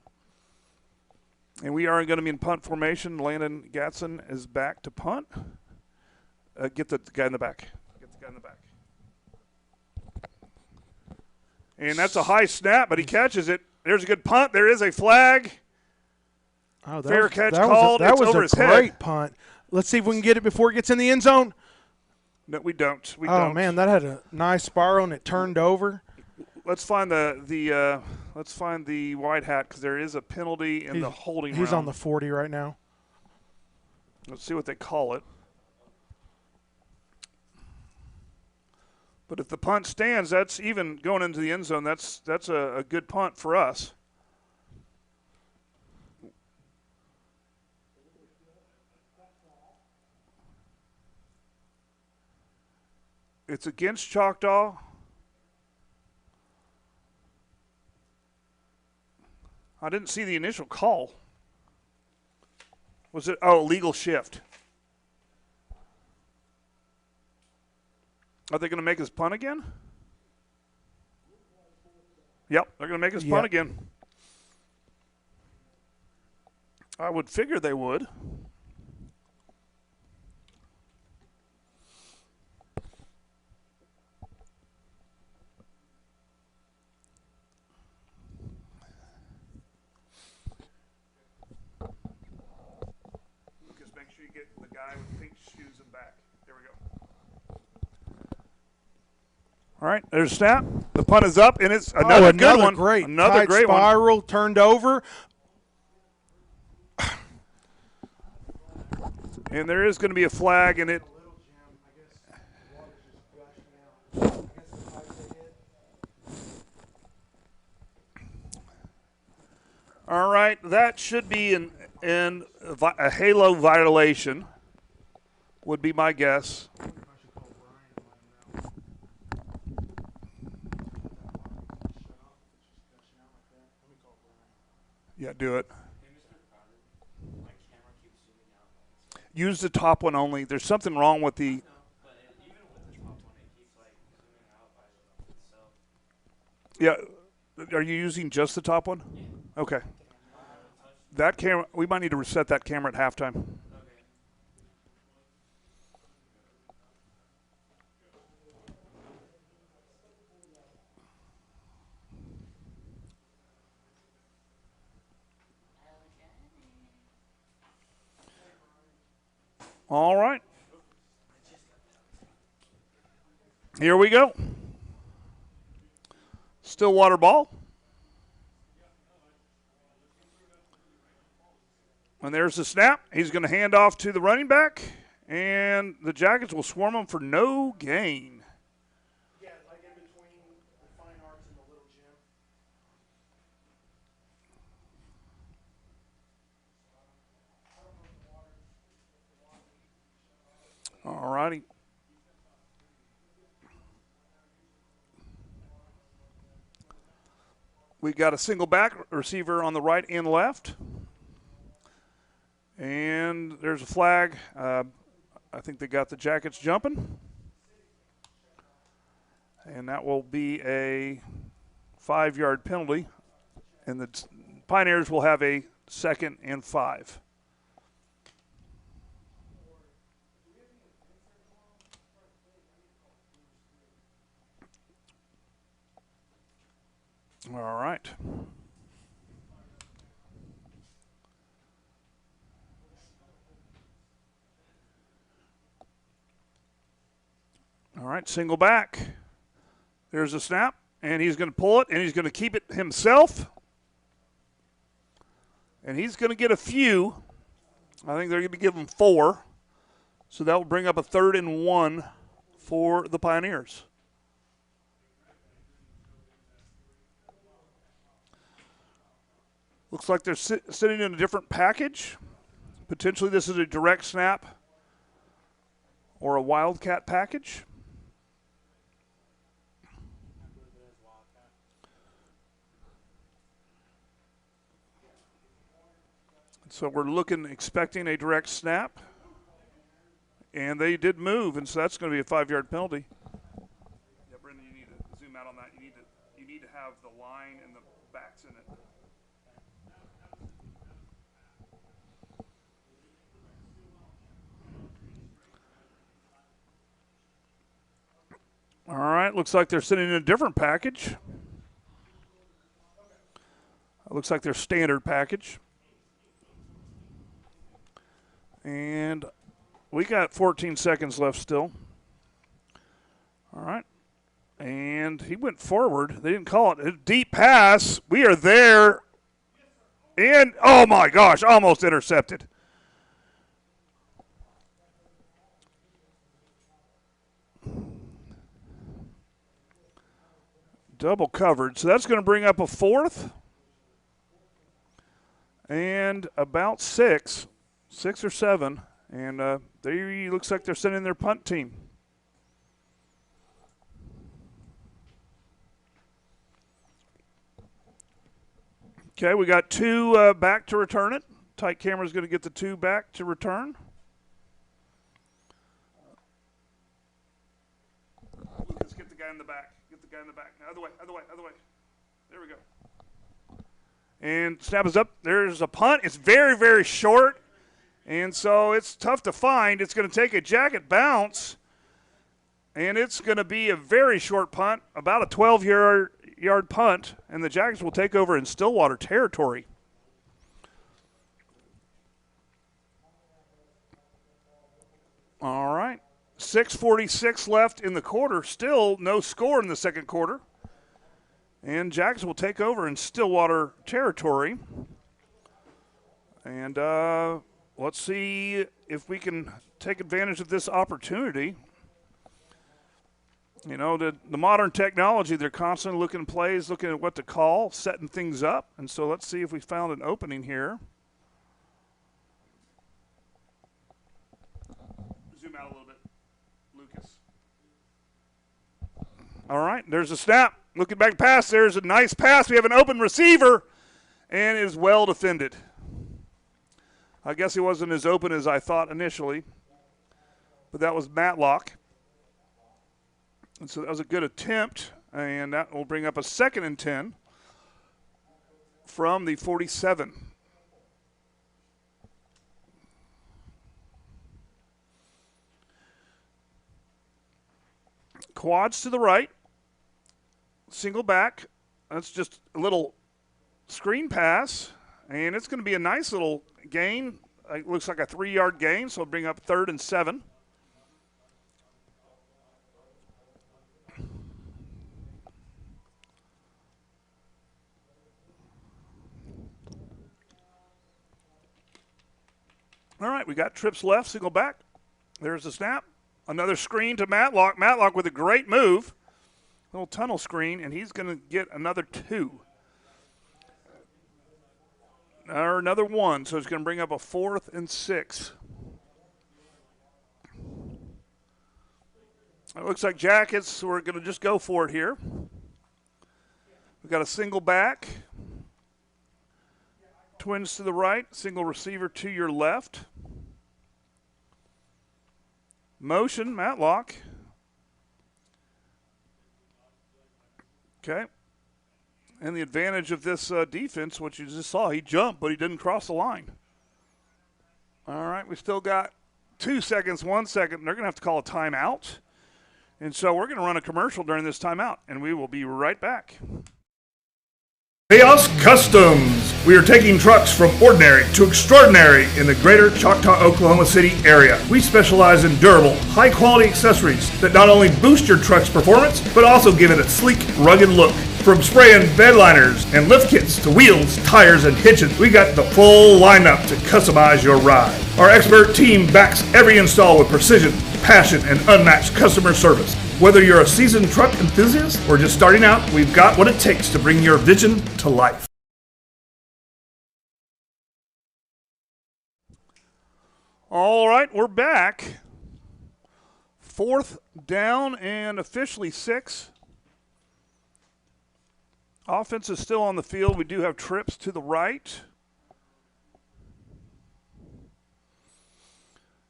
And we are going to be in punt formation. Landon Gatson is back to punt. Get the guy in the back. Get the guy in the back. And that's a high snap, but he catches it. There's a good punt. There is a flag. Oh, Fair catch called. It's over his head. That was a great punt. Let's see if we can get it before it gets in the end zone. No, we don't. We don't. Oh man, that had a nice spiral and it turned over. Let's find the white hat because there is a penalty in the holding. He's round. on the 40 right now. Let's see what they call it. But if the punt stands, that's even going into the end zone. That's a good punt for us. It's against Choctaw. I didn't see the initial call. Was it? Oh, legal shift. Are they going to make us punt again? Yep, they're going to make us punt again. I would figure they would. With pink shoes and back. There we go. All right, there's a snap. The punt is up, and it's another good one. Great. Another great spiral, one. Turned over. And there is going to be a flag, and it. All right, that should be in a halo violation. Would be my guess. Yeah, do it. Use the top one only. There's something wrong with the. Yeah, are you using just the top one? Okay. That camera, we might need to reset that camera at halftime. All right. Here we go. Stillwater ball. And there's the snap. He's going to hand off to the running back, and the Jackets will swarm him for no gain. Yeah, like in between the fine arts and the little gym. righty. We got a single back receiver on the right and left. And there's a flag. I think they got the Jackets jumping. And that will be a 5-yard penalty. And the Pioneers will have a 2nd and 5. All right. All right, single back. There's a snap, and he's going to pull it, and he's going to keep it himself. And he's going to get a few. I think they're going to give him 4. So that will bring up a 3rd and 1 for the Pioneers. Looks like they're sitting in a different package. Potentially this is a direct snap or a wildcat package. So we're expecting a direct snap. And they did move, and so that's going to be a 5-yard penalty. Yeah, Brendan, you need to zoom out on that. You need to have the line and the backs in it. All right, looks like they're sitting in a different package. It looks like their standard package. And we got 14 seconds left still. All right. And he went forward. They didn't call it. A deep pass. We are there. And, oh, my gosh, almost intercepted. Double covered. So that's going to bring up a 4th. And about 6 or 7. And looks like they're sending their punt team. Okay, we got 2 back to return it. Tight camera's going to get the 2 back to return. Lucas, get the guy in the back. Get the guy in the back. Other way. There we go. And snap is up. There's a punt. It's very, very short. And so it's tough to find. It's going to take a jacket bounce, and it's going to be a very short punt, about a 12-yard punt, and the Jackets will take over in Stillwater territory. All right. 6:46 left in the quarter. Still no score in the second quarter. And Jackets will take over in Stillwater territory. And let's see if we can take advantage of this opportunity. You know, the modern technology, they're constantly looking at plays, looking at what to call, setting things up. And so let's see if we found an opening here. Zoom out a little bit, Lucas. All right, there's a snap. Looking back pass, there's a nice pass. We have an open receiver, and it is well defended. I guess he wasn't as open as I thought initially, but that was Matlock. And so that was a good attempt, and that will bring up a 2nd and 10 from the 47. Quads to the right, single back. That's just a little screen pass, and it's going to be a nice little gain. It looks like a 3-yard gain, so it'll bring up 3rd and 7. All right, we got trips left, single back. There's the snap. Another screen to Matlock. Matlock with a great move. Little tunnel screen, and he's going to get another 2. Or another 1, so it's going to bring up a 4th and 6. It looks like Jackets, so we're going to just go for it here. We've got a single back. Twins to the right, single receiver to your left. Motion, Matlock. Okay. And the advantage of this defense, which you just saw, he jumped, but he didn't cross the line. All right, we still got 2 seconds, 1 second. They're going to have to call a timeout. And so we're going to run a commercial during this timeout, and we will be right back. Chaos Customs. We are taking trucks from ordinary to extraordinary in the greater Choctaw, Oklahoma City area. We specialize in durable, high-quality accessories that not only boost your truck's performance, but also give it a sleek, rugged look. From spray and bed liners and lift kits to wheels, tires, and hitches, we got the full lineup to customize your ride. Our expert team backs every install with precision, passion, and unmatched customer service. Whether you're a seasoned truck enthusiast or just starting out, we've got what it takes to bring your vision to life. All right, we're back. 4th down and officially 6. Offense is still on the field. We do have trips to the right.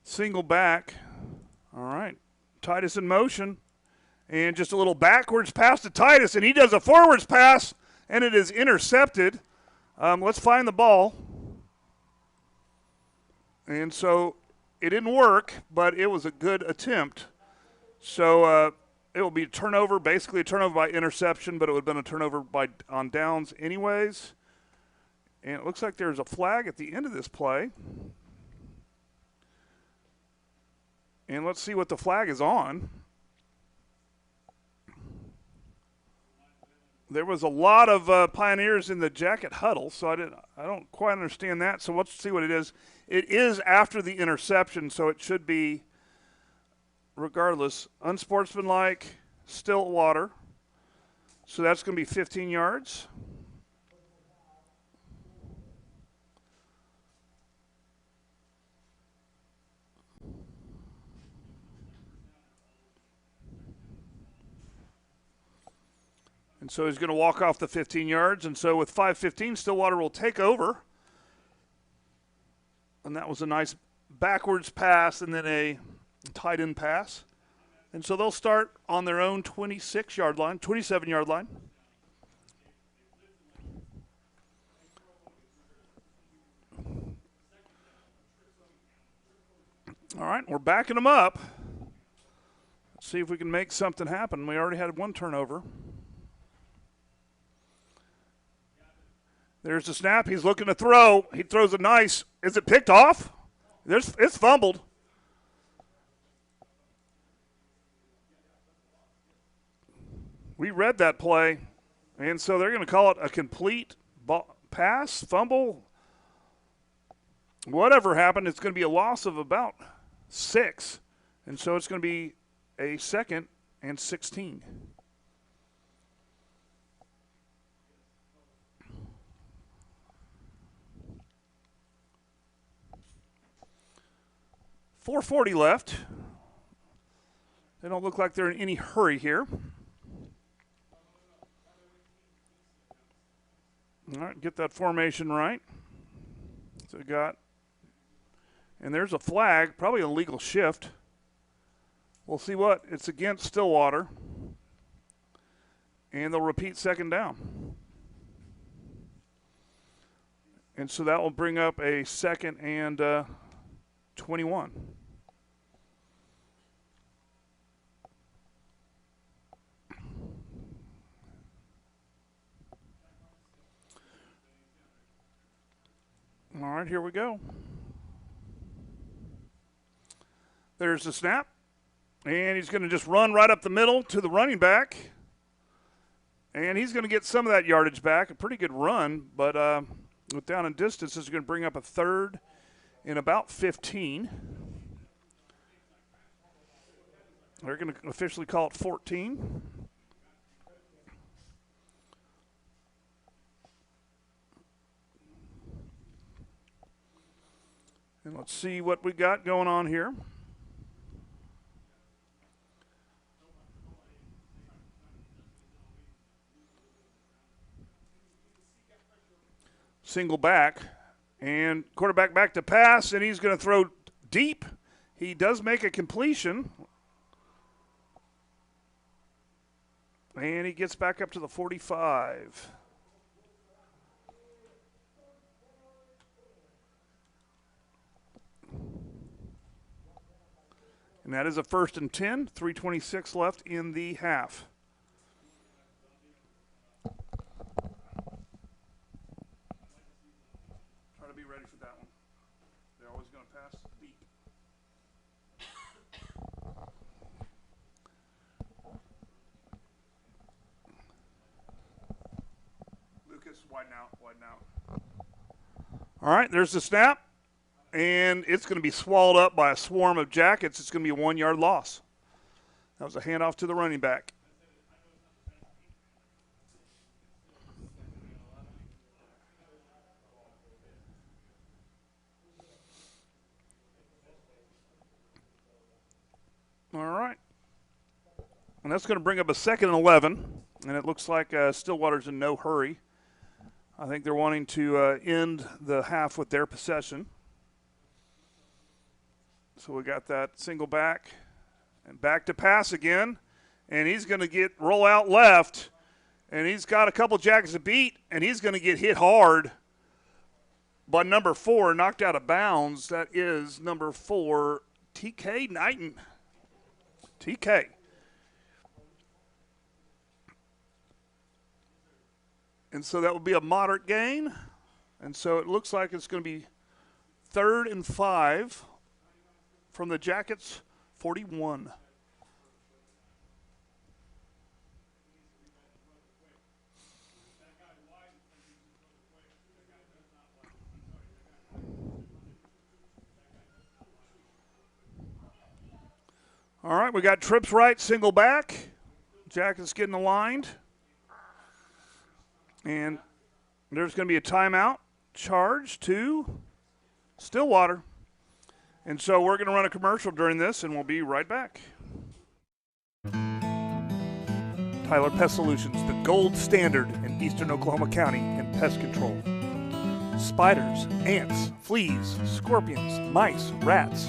Single back. All right, Titus in motion. And just a little backwards pass to Titus, and he does a forwards pass, and it is intercepted. Let's find the ball. And so it didn't work, but it was a good attempt. So it will be a turnover, basically a turnover by interception, but it would have been a turnover on downs anyways. And it looks like there's a flag at the end of this play. And let's see what the flag is on. There was a lot of Pioneers in the jacket huddle, so I don't quite understand that. So let's see what it is. It is after the interception, so it should be, regardless, unsportsmanlike, Stillwater. So that's going to be 15 yards. And so he's going to walk off the 15 yards. And so with 5:15, Stillwater will take over. And that was a nice backwards pass and then a tight end pass. And so they'll start on their own 26-yard line, 27-yard line. All right, we're backing them up. Let's see if we can make something happen. We already had one turnover. There's the snap. He's looking to throw. He throws a nice. Is it picked off? It's fumbled. We read that play, and so they're going to call it a complete pass, fumble. Whatever happened, it's going to be a loss of about 6, and so it's going to be a 2nd and 16. .440 left. They don't look like they're in any hurry here. All right, get that formation right. So we got, and there's a flag, probably a legal shift. We'll see what. It's against Stillwater. And they'll repeat 2nd down. And so that will bring up a 2nd and 21. All right, here we go. There's the snap. And he's going to just run right up the middle to the running back. And he's going to get some of that yardage back. A pretty good run, but with down in distance, this is going to bring up a 3rd and about 15. They're going to officially call it 14. And let's see what we got going on here. single back. And quarterback back to pass, and he's going to throw deep. He does make a completion. And he gets back up to the 45. And that is a 1st and 10, 3:26 left in the half. Try to be ready for that one. They're always going to pass deep. Lucas, widen out, widen out. All right, there's the snap. And it's going to be swallowed up by a swarm of Jackets. It's going to be a 1-yard loss. That was a handoff to the running back. All right. And that's going to bring up a 2nd and 11. And it looks like Stillwater's in no hurry. I think they're wanting to end the half with their possession. So we got that single back and back to pass again. And he's going to roll out left. And he's got a couple Jackets to beat. And he's going to get hit hard by number 4, knocked out of bounds. That is number 4, TK Knighton. TK. And so that would be a moderate gain. And so it looks like it's going to be 3rd and 5. From the Jackets, 41. All right, we got trips right, single back. Jackets getting aligned. And there's going to be a timeout charge to Stillwater. And so we're going to run a commercial during this, and we'll be right back. Tyler Pest Solutions, the gold standard in eastern Oklahoma County in pest control. Spiders, ants, fleas, scorpions, mice, rats,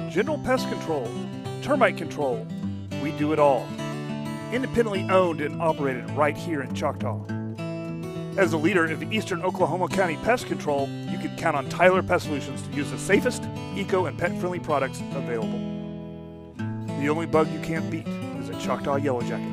general pest control, termite control. We do it all. Independently owned and operated right here in Choctaw. As a leader of eastern Oklahoma County pest control, you can count on Tyler Pest Solutions to use the safest, eco, and pet-friendly products available. The only bug you can't beat is a Choctaw Yellow Jacket.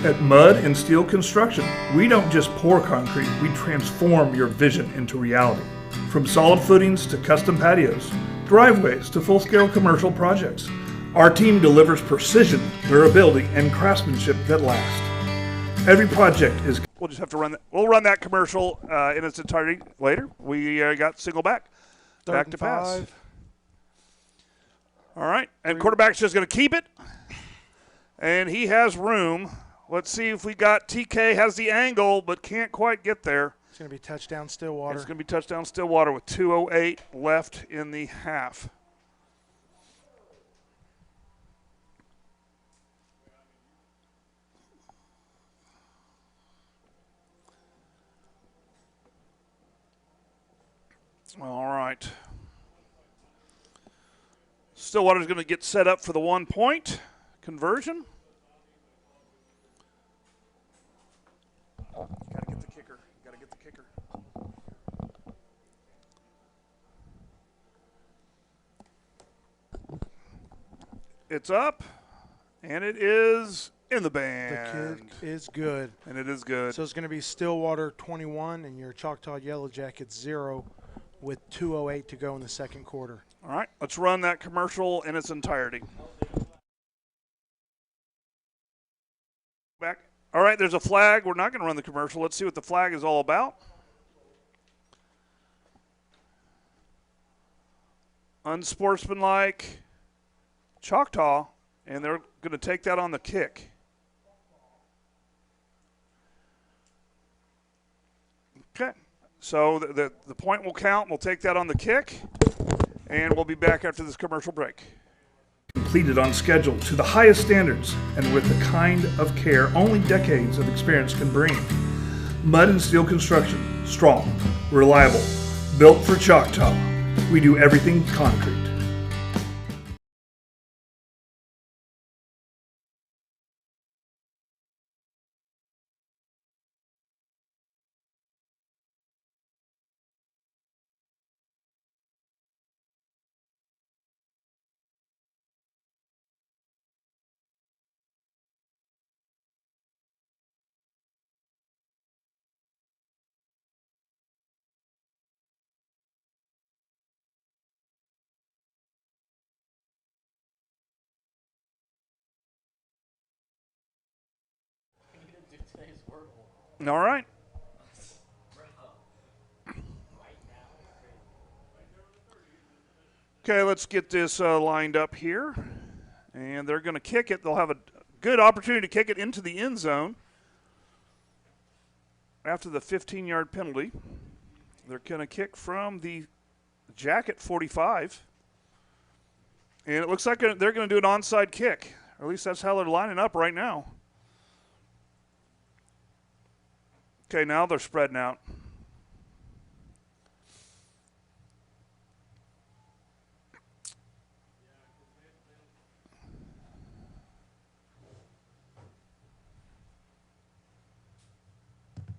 At Mud and Steel Construction, we don't just pour concrete, we transform your vision into reality. From solid footings to custom patios, driveways to full-scale commercial projects, our team delivers precision, durability, and craftsmanship that last. Every project is... We'll just have to run that. We'll run that commercial in its entirety later. We got single back to pass. 5. All right, and quarterback's just going to keep it, and he has room. Let's see if we got TK has the angle, but can't quite get there. It's going to be touchdown Stillwater. It's going to be touchdown Stillwater with 2:08 left in the half. All right. Stillwater's going to get set up for the 1-point conversion. Got to get the kicker. Got to get the kicker. It's up, and it is in the band. The kick is good. And it is good. So it's going to be Stillwater 21 and your Choctaw Yellow Jackets 0 with 2:08 to go in the second quarter. All right, let's run that commercial in its entirety. Back. All right, there's a flag. We're not going to run the commercial. Let's see what the flag is all about. Unsportsmanlike Choctaw, and they're going to take that on the kick. Okay, so the point will count. We'll take that on the kick, and we'll be back after this commercial break. completed on schedule to the highest standards and with the kind of care only decades of experience can bring. Mud and steel construction, strong, reliable, built for Choctaw. We do everything concrete. All right. Okay, let's get this lined up here. And they're going to kick it. They'll have a good opportunity to kick it into the end zone after the 15-yard penalty. They're going to kick from the Jacket 45. And it looks like they're going to do an onside kick. Or at least that's how they're lining up right now. Okay, now they're spreading out.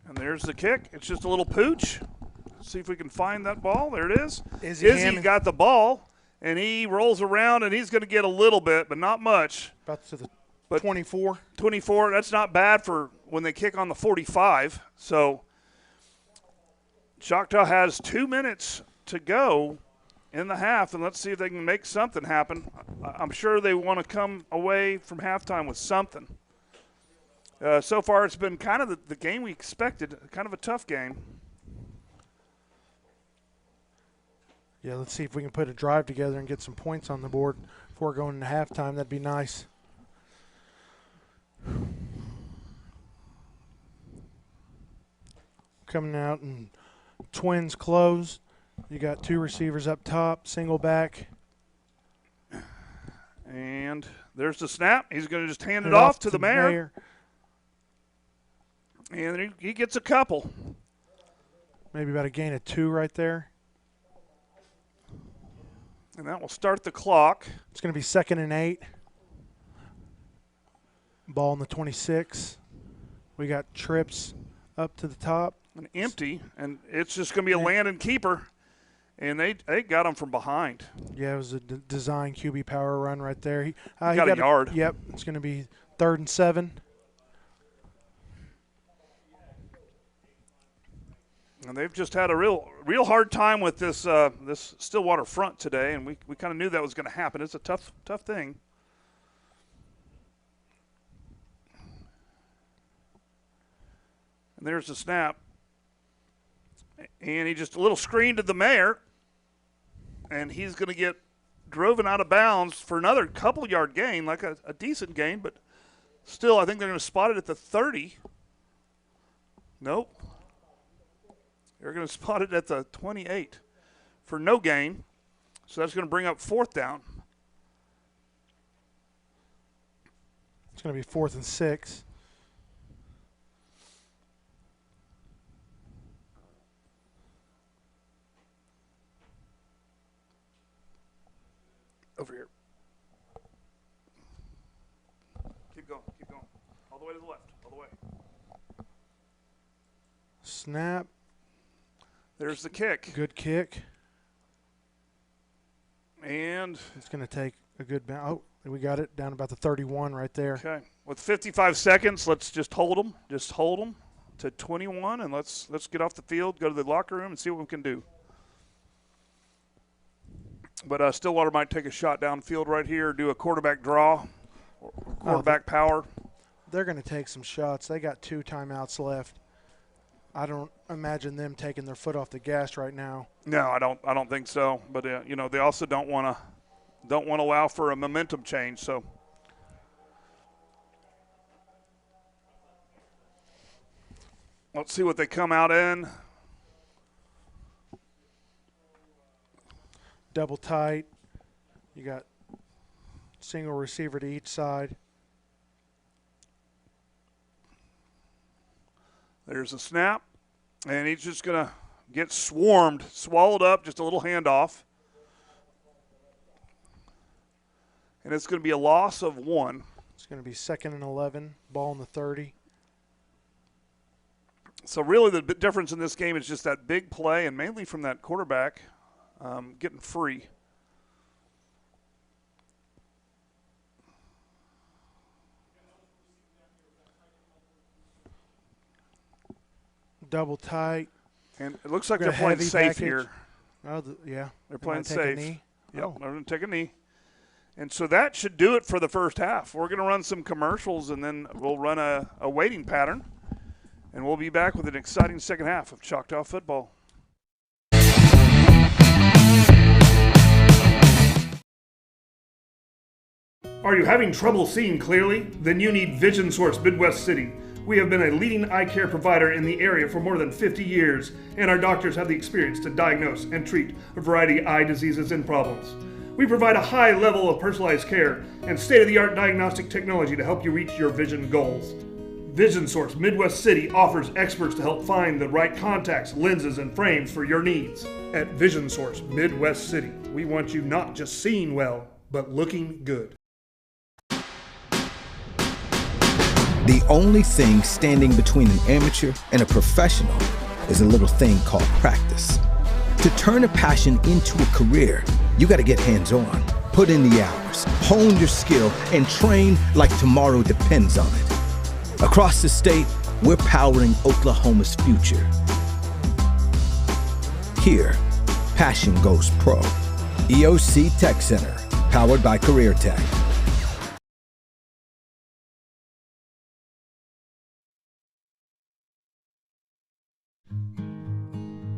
And there's the kick. It's just a little pooch. Let's see if we can find that ball. There it is. Izzy got the ball, and he rolls around, and he's going to get a little bit, but not much. About to the 24. 24, that's not bad for when they kick on the 45. So Choctaw has 2 minutes to go in the half, and let's see if they can make something happen. I'm sure they want to come away from halftime with something. So far it's been kind of the game we expected, kind of a tough game. Yeah, let's see if we can put a drive together and get some points on the board before going into halftime. That'd be nice. Coming out and twins close. You got two receivers up top, single back. And there's the snap. He's going to just hand it off to the mayor. And he gets a couple. Maybe about a gain of 2 right there. And that will start the clock. It's going to be 2nd and 8. Ball in the 26. We got trips up to the top. And empty, and it's just going to be a land and keeper. And they got him from behind. Yeah, it was a design QB power run right there. He got a yard. Yep, it's going to be 3rd and 7. And they've just had a real hard time with this this Stillwater front today, and we kind of knew that was going to happen. It's a tough thing. And there's the snap. And he just a little screen to the mayor, and he's going to get driven out of bounds for another couple-yard gain, like a decent gain, but still I think they're going to spot it at the 30. Nope. They're going to spot it at the 28 for no gain. So that's going to bring up 4th down. It's going to be 4th and 6. Over here. Keep going. All the way to the left. All the way. Snap. There's the kick. Good kick. And it's going to take a good bounce. Oh, we got it down about the 31 right there. Okay. With 55 seconds, let's just hold them. Just hold them to 21, and let's get off the field, go to the locker room, and see what we can do. But Stillwater might take a shot downfield right here, do a quarterback draw, or quarterback power. They're going to take some shots. They got 2 timeouts left. I don't imagine them taking their foot off the gas right now. No, I don't think so. But they also don't want to allow for a momentum change. So let's see what they come out in. Double tight. You got Single receiver to each side. There's a snap, and he's just going to get swallowed up, just a little handoff. And it's going to be a loss of 1. It's going to be 2nd and 11, ball on the 30. So really the difference in this game is just that big play, and mainly from that quarterback getting free. Double tight. And it looks like Got they're playing heavy safe package. here. Oh, yeah. They're They playing might take a safe. knee. Yep, Oh. they're going to take a knee. And so that should do it for the first half. We're going to run some commercials, and then we'll run a waiting pattern. And we'll be back with an exciting second half of Choctaw football. Are you having trouble seeing clearly? Then you need Vision Source Midwest City. We have been a leading eye care provider in the area for more than 50 years, and our doctors have the experience to diagnose and treat a variety of eye diseases and problems. We provide a high level of personalized care and state-of-the-art diagnostic technology to help you reach your vision goals. Vision Source Midwest City offers experts to help find the right contacts, lenses, and frames for your needs. At Vision Source Midwest City, we want you not just seeing well, but looking good. The only thing standing between an amateur and a professional is a little thing called practice. To turn a passion into a career, you got to get hands-on, put in the hours, hone your skill, and train like tomorrow depends on it. Across the state, we're powering Oklahoma's future. Here, passion goes pro. EOC Tech Center, powered by Career Tech.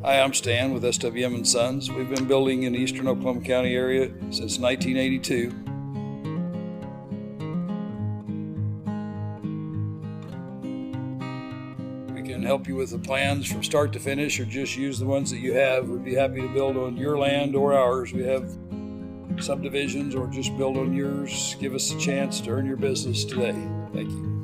Hi, I'm Stan with SWM & Sons. We've been building in the eastern Oklahoma County area since 1982. We can help you with the plans from start to finish or just use the ones that you have. We'd be happy to build on your land or ours. We have subdivisions or just build on yours. Give us a chance to earn your business today. Thank you.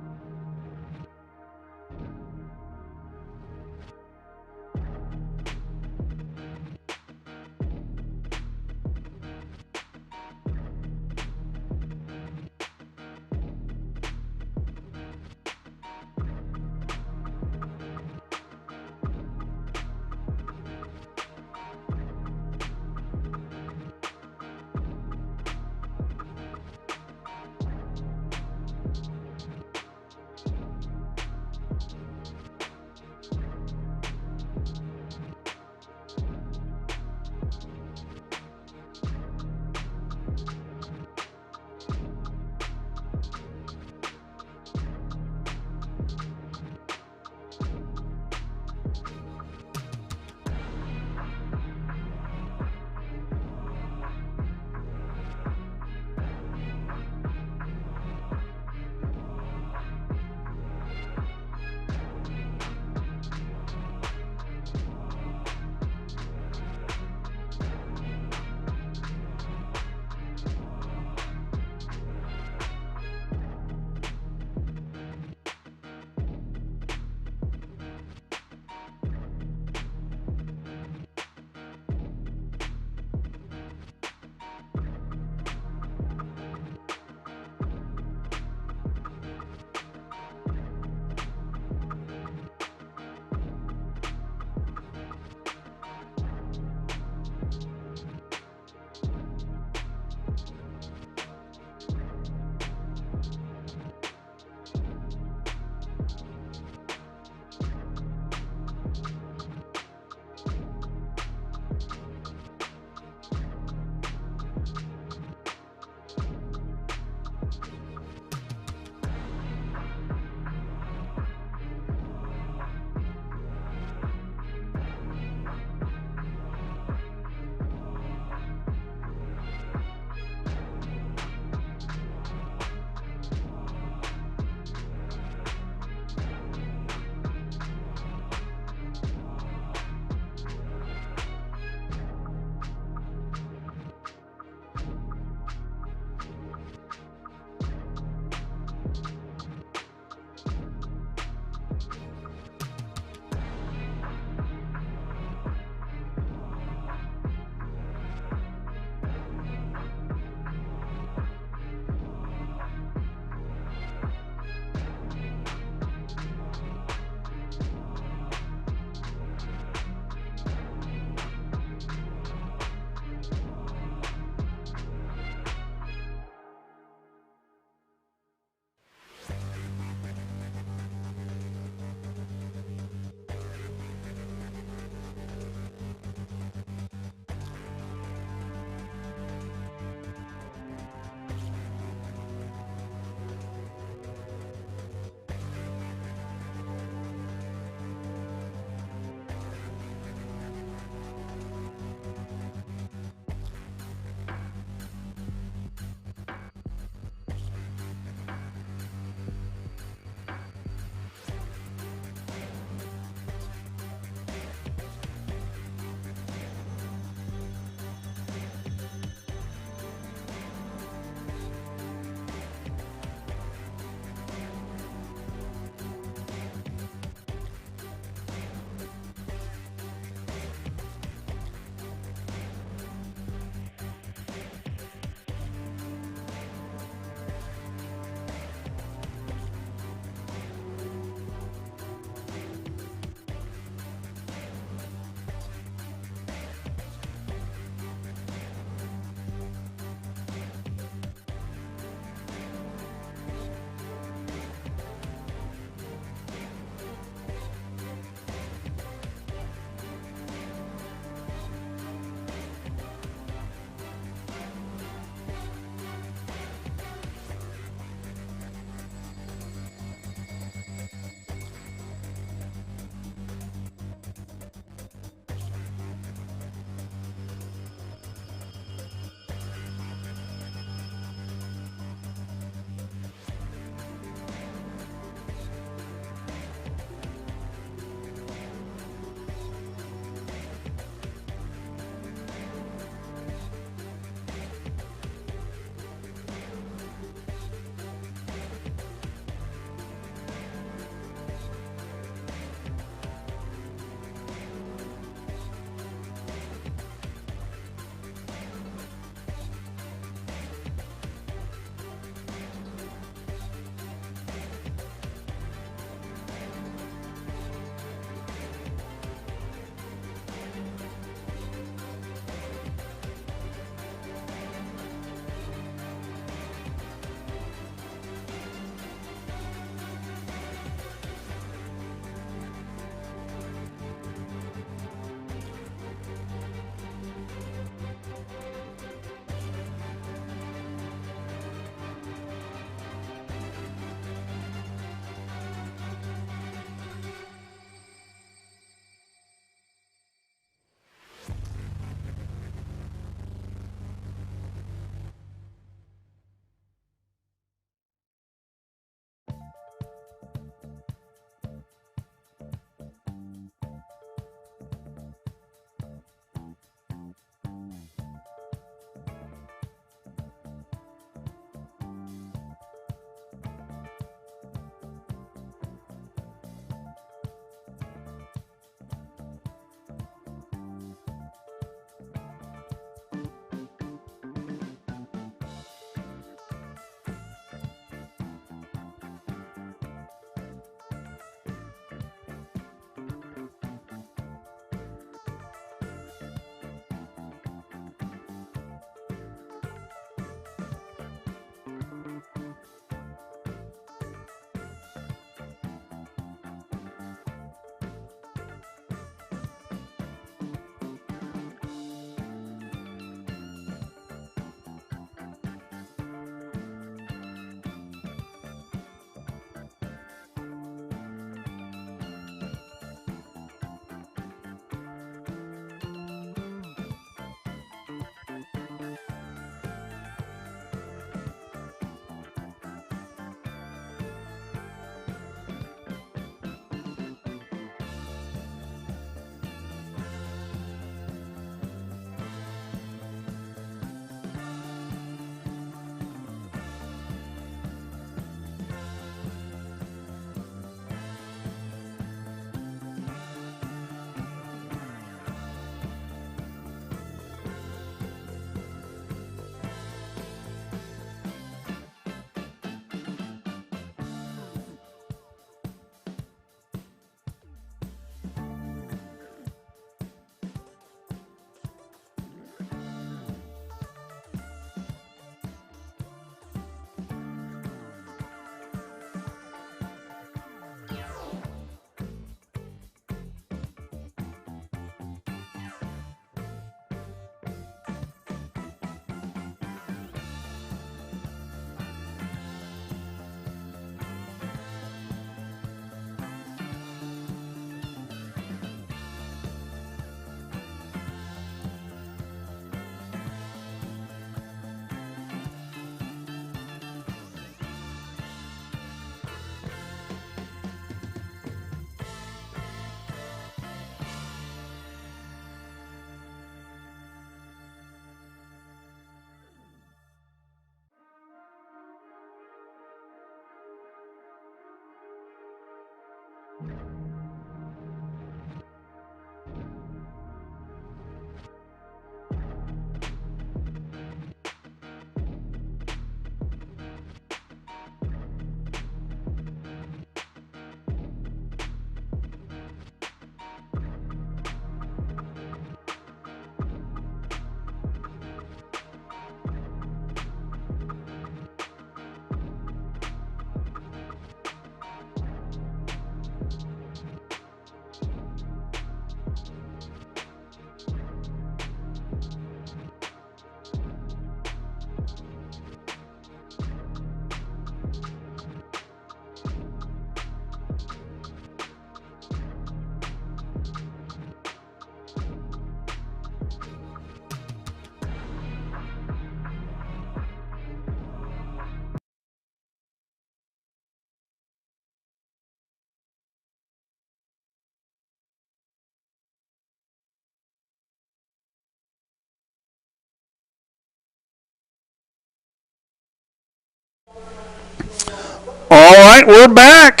All right, we're back.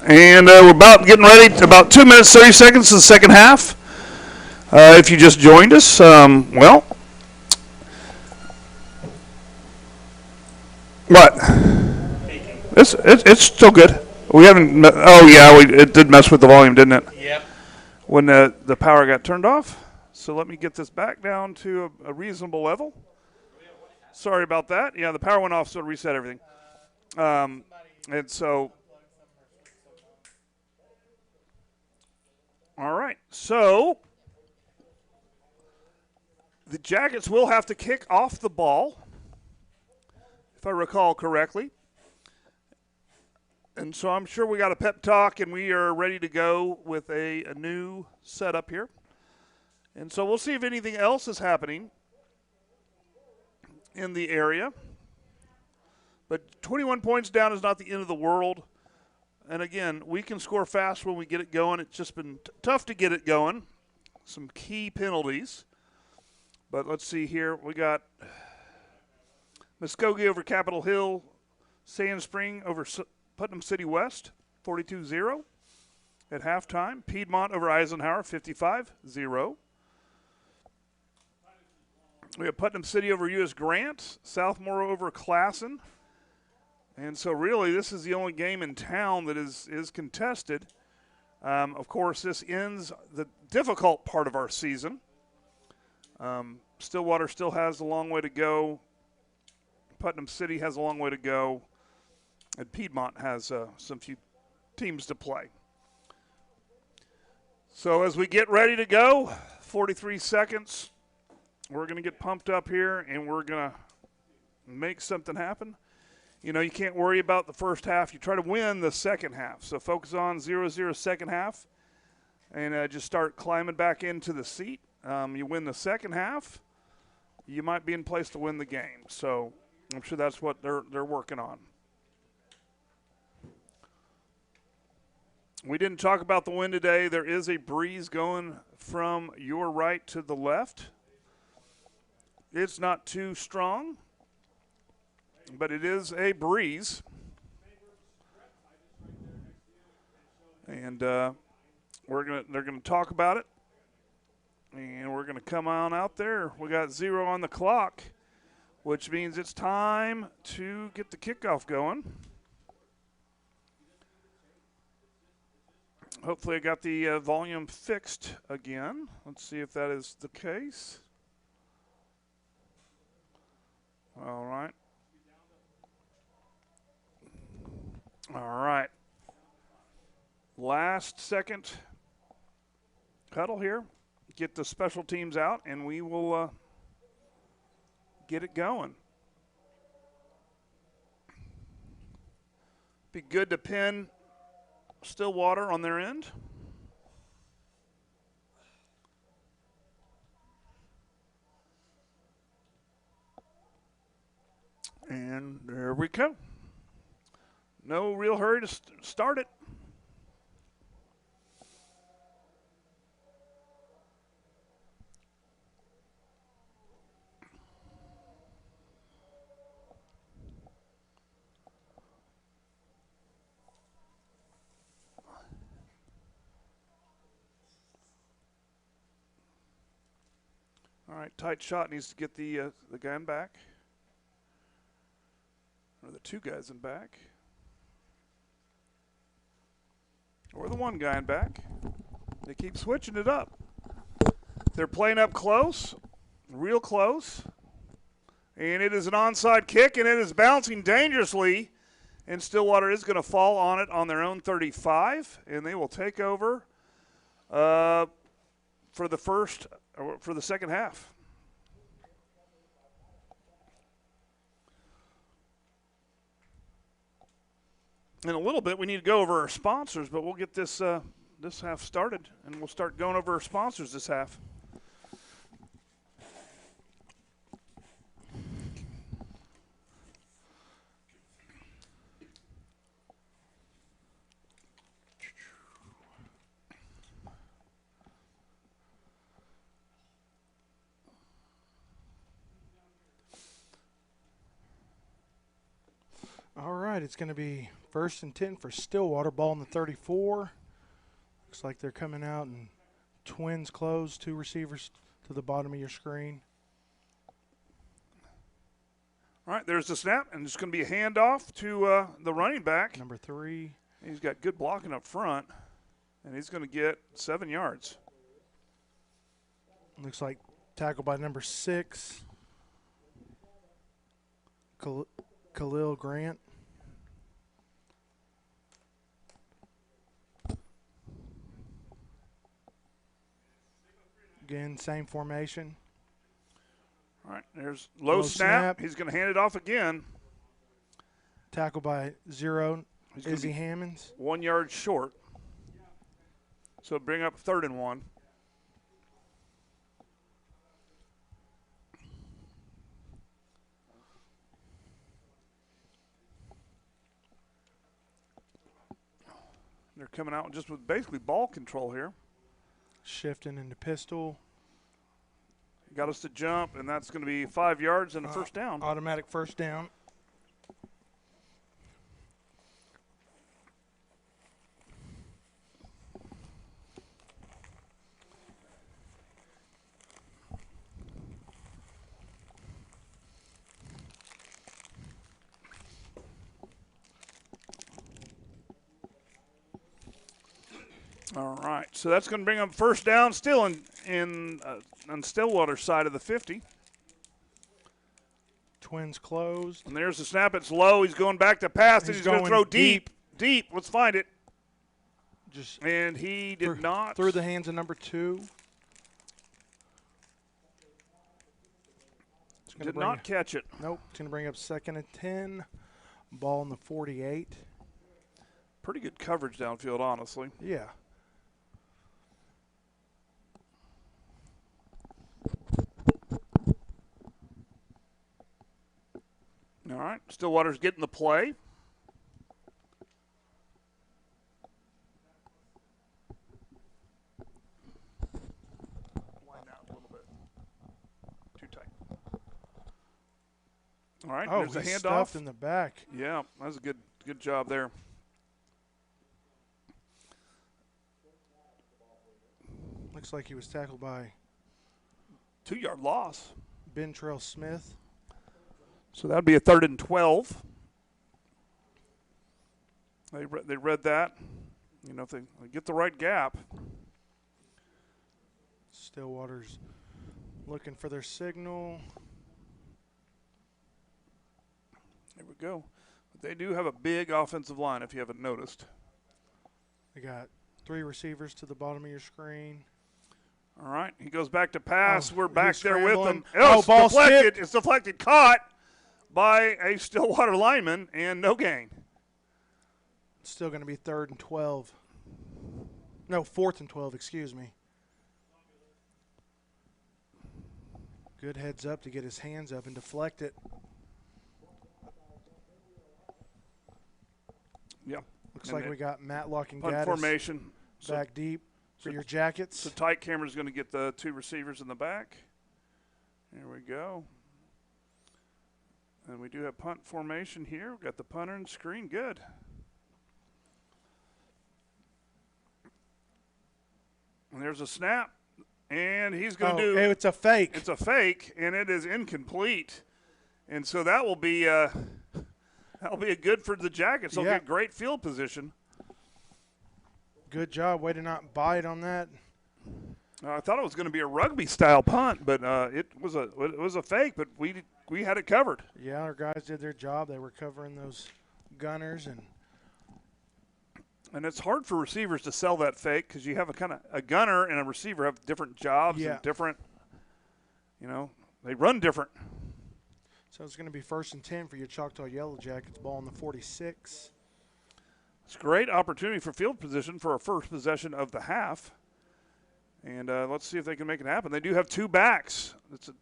And we're about getting ready, about 2 minutes, 30 seconds to the second half. If you just joined us, well, what? It's still good. We haven't, oh yeah, it did mess with the volume, didn't it? Yep. When the power got turned off. So let me get this back down to a reasonable level. Sorry about that. Yeah, the power went off, so it reset everything. And so, all right. So, the Jackets will have to kick off the ball, if I recall correctly. And so I'm sure we got a pep talk, and we are ready to go with a new setup here. And so we'll see if anything else is happening in the area. But 21 points down is not the end of the world. And again, we can score fast when we get it going. It's just been tough to get it going. Some key penalties. But let's see here. We got Muskogee over Capitol Hill, Sand Spring over Putnam City West, 42-0 at halftime. Piedmont over Eisenhower, 55-0. We have Putnam City over U.S. Grant, Southmore over Classen. And so really this is the only game in town that is contested. Of course, this ends the difficult part of our season. Stillwater still has a long way to go. Putnam City has a long way to go. And Piedmont has some few teams to play. So as we get ready to go, 43 seconds, we're going to get pumped up here, and we're going to make something happen. You know, you can't worry about the first half. You try to win the second half. So focus on 0-0 second half and just start climbing back into the seat. You win the second half, you might be in place to win the game. So I'm sure that's what they're working on. We didn't talk about the wind today. There is a breeze going from your right to the left. It's not too strong, but it is a breeze. And they're gonna talk about it. And we're gonna come on out there. We got 0 on the clock, which means it's time to get the kickoff going. Hopefully I got the volume fixed again. Let's see if that is the case. All right. All right. Last second huddle here. Get the special teams out, and we will get it going. Be good to pin Stillwater on their end. And there we go. No real hurry to start it. All right, tight shot needs to get the guy in back. Or the two guys in back. Or the one guy in back. They keep switching it up. They're playing up close, real close. And it is an onside kick, and it is bouncing dangerously. And Stillwater is going to fall on it on their own 35, and they will take over for the second half. In a little bit, we need to go over our sponsors, but we'll get this this half started, and we'll start going over our sponsors this half. All right, it's going to be 1st and 10 for Stillwater. Ball in the 34. Looks like they're coming out and twins close. 2 receivers to the bottom of your screen. All right, there's the snap, and it's going to be a handoff to the running back. Number 3. He's got good blocking up front, and he's going to get 7 yards. Looks like tackle by number 6, Khalil Grant. Again, same formation. All right, there's low snap. He's going to hand it off again. Tackle by 0, Izzy Hammonds. 1 yard short. So bring up 3rd and 1. They're coming out just with basically ball control here. Shifting into pistol. Got us to jump, and that's going to be 5 yards and a first down. Automatic first down. All right, so that's going to bring up first down still on Stillwater's side of the 50. Twins closed. And there's the snap. It's low. He's going back to pass, and he's going to throw deep. Deep. Let's find it. And he did not. Through the hands of number 2. Did not catch it. Nope. It's going to bring up 2nd and 10. Ball in the 48. Pretty good coverage downfield, honestly. Yeah. All right, Stillwater's getting the play. Line out a little bit. Too tight. All right, there's a handoff. Stuffed in the back. Yeah, that was a good job there. Looks like he was tackled by 2 yard loss. Bentrell Smith. So that would be a 3rd and 12. They read that. You know, if they get the right gap. Stillwater's looking for their signal. There we go. But they do have a big offensive line, if you haven't noticed. They got 3 receivers to the bottom of your screen. All right, he goes back to pass. We're back there with him. Ball deflected. skipped. It's deflected. Caught by a Stillwater lineman, and no gain. It's still going to be 3rd and 12. No, 4th and 12, excuse me. Good heads up to get his hands up and deflect it. Yeah. Looks like we got Matlock and punt Gaddis formation. back deep for your Jackets. So tight camera's going to get the 2 receivers in the back. There we go. And we do have punt formation here. We've got the punter and screen. Good. And there's a snap. And he's going to do. It's a fake. It's a fake, and it is incomplete. And so that will be that'll be a good for the Jackets. They'll get great field position. Good job. Way to not bite on that. I thought it was going to be a rugby-style punt, but it was a fake. But we had it covered. Yeah, our guys did their job. They were covering those gunners, and it's hard for receivers to sell that fake because you have a gunner and a receiver have different jobs and different. They run different. So it's going to be 1st and 10 for your Choctaw Yellow Jackets. Ball on the 46. It's a great opportunity for field position for our first possession of the half. And let's see if they can make it happen. They do have 2 backs. It's a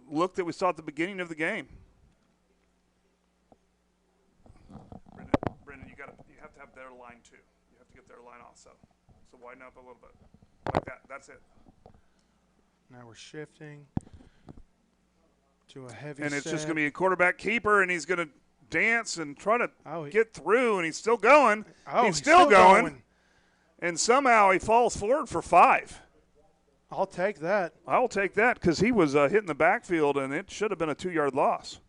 look that we saw at the beginning of the game. Brendan, you have to have their line too. You have to get their line also. So widen up a little bit. Like that. That's it. Now we're shifting to a heavy And it's set. just going to be a quarterback keeper, and he's going to dance and try to get through, and he's still going. He's still going. And somehow he falls forward for 5. I'll take that. I'll take that because he was hitting the backfield, and it should have been a 2-yard loss.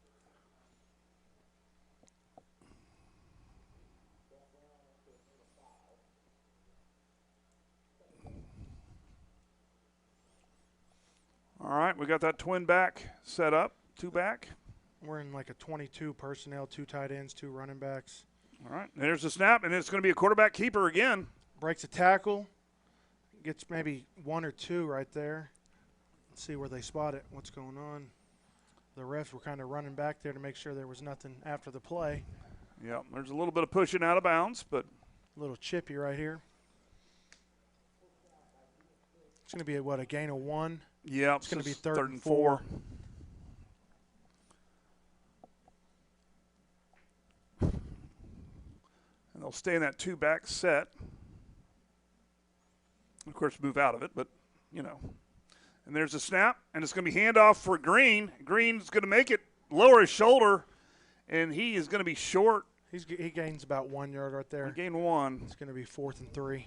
All right, we got that twin back set up, 2 back. We're in like a 22 personnel, 2 tight ends, 2 running backs. All right, there's the snap, and it's going to be a quarterback keeper again. Breaks a tackle. Gets maybe 1 or 2 right there. Let's see where they spot it, what's going on. The refs were kind of running back there to make sure there was nothing after the play. Yeah, there's a little bit of pushing out of bounds, but a little chippy right here. It's going to be a gain of 1. Yeah, it's going to be third and 4. And they'll stay in that 2-back set. Of course, move out of it, but, And there's a snap, and it's going to be handoff for Green. Green's going to make it, lower his shoulder, and he is going to be short. He gains about 1 yard right there. He gained 1. It's going to be 4th and 3.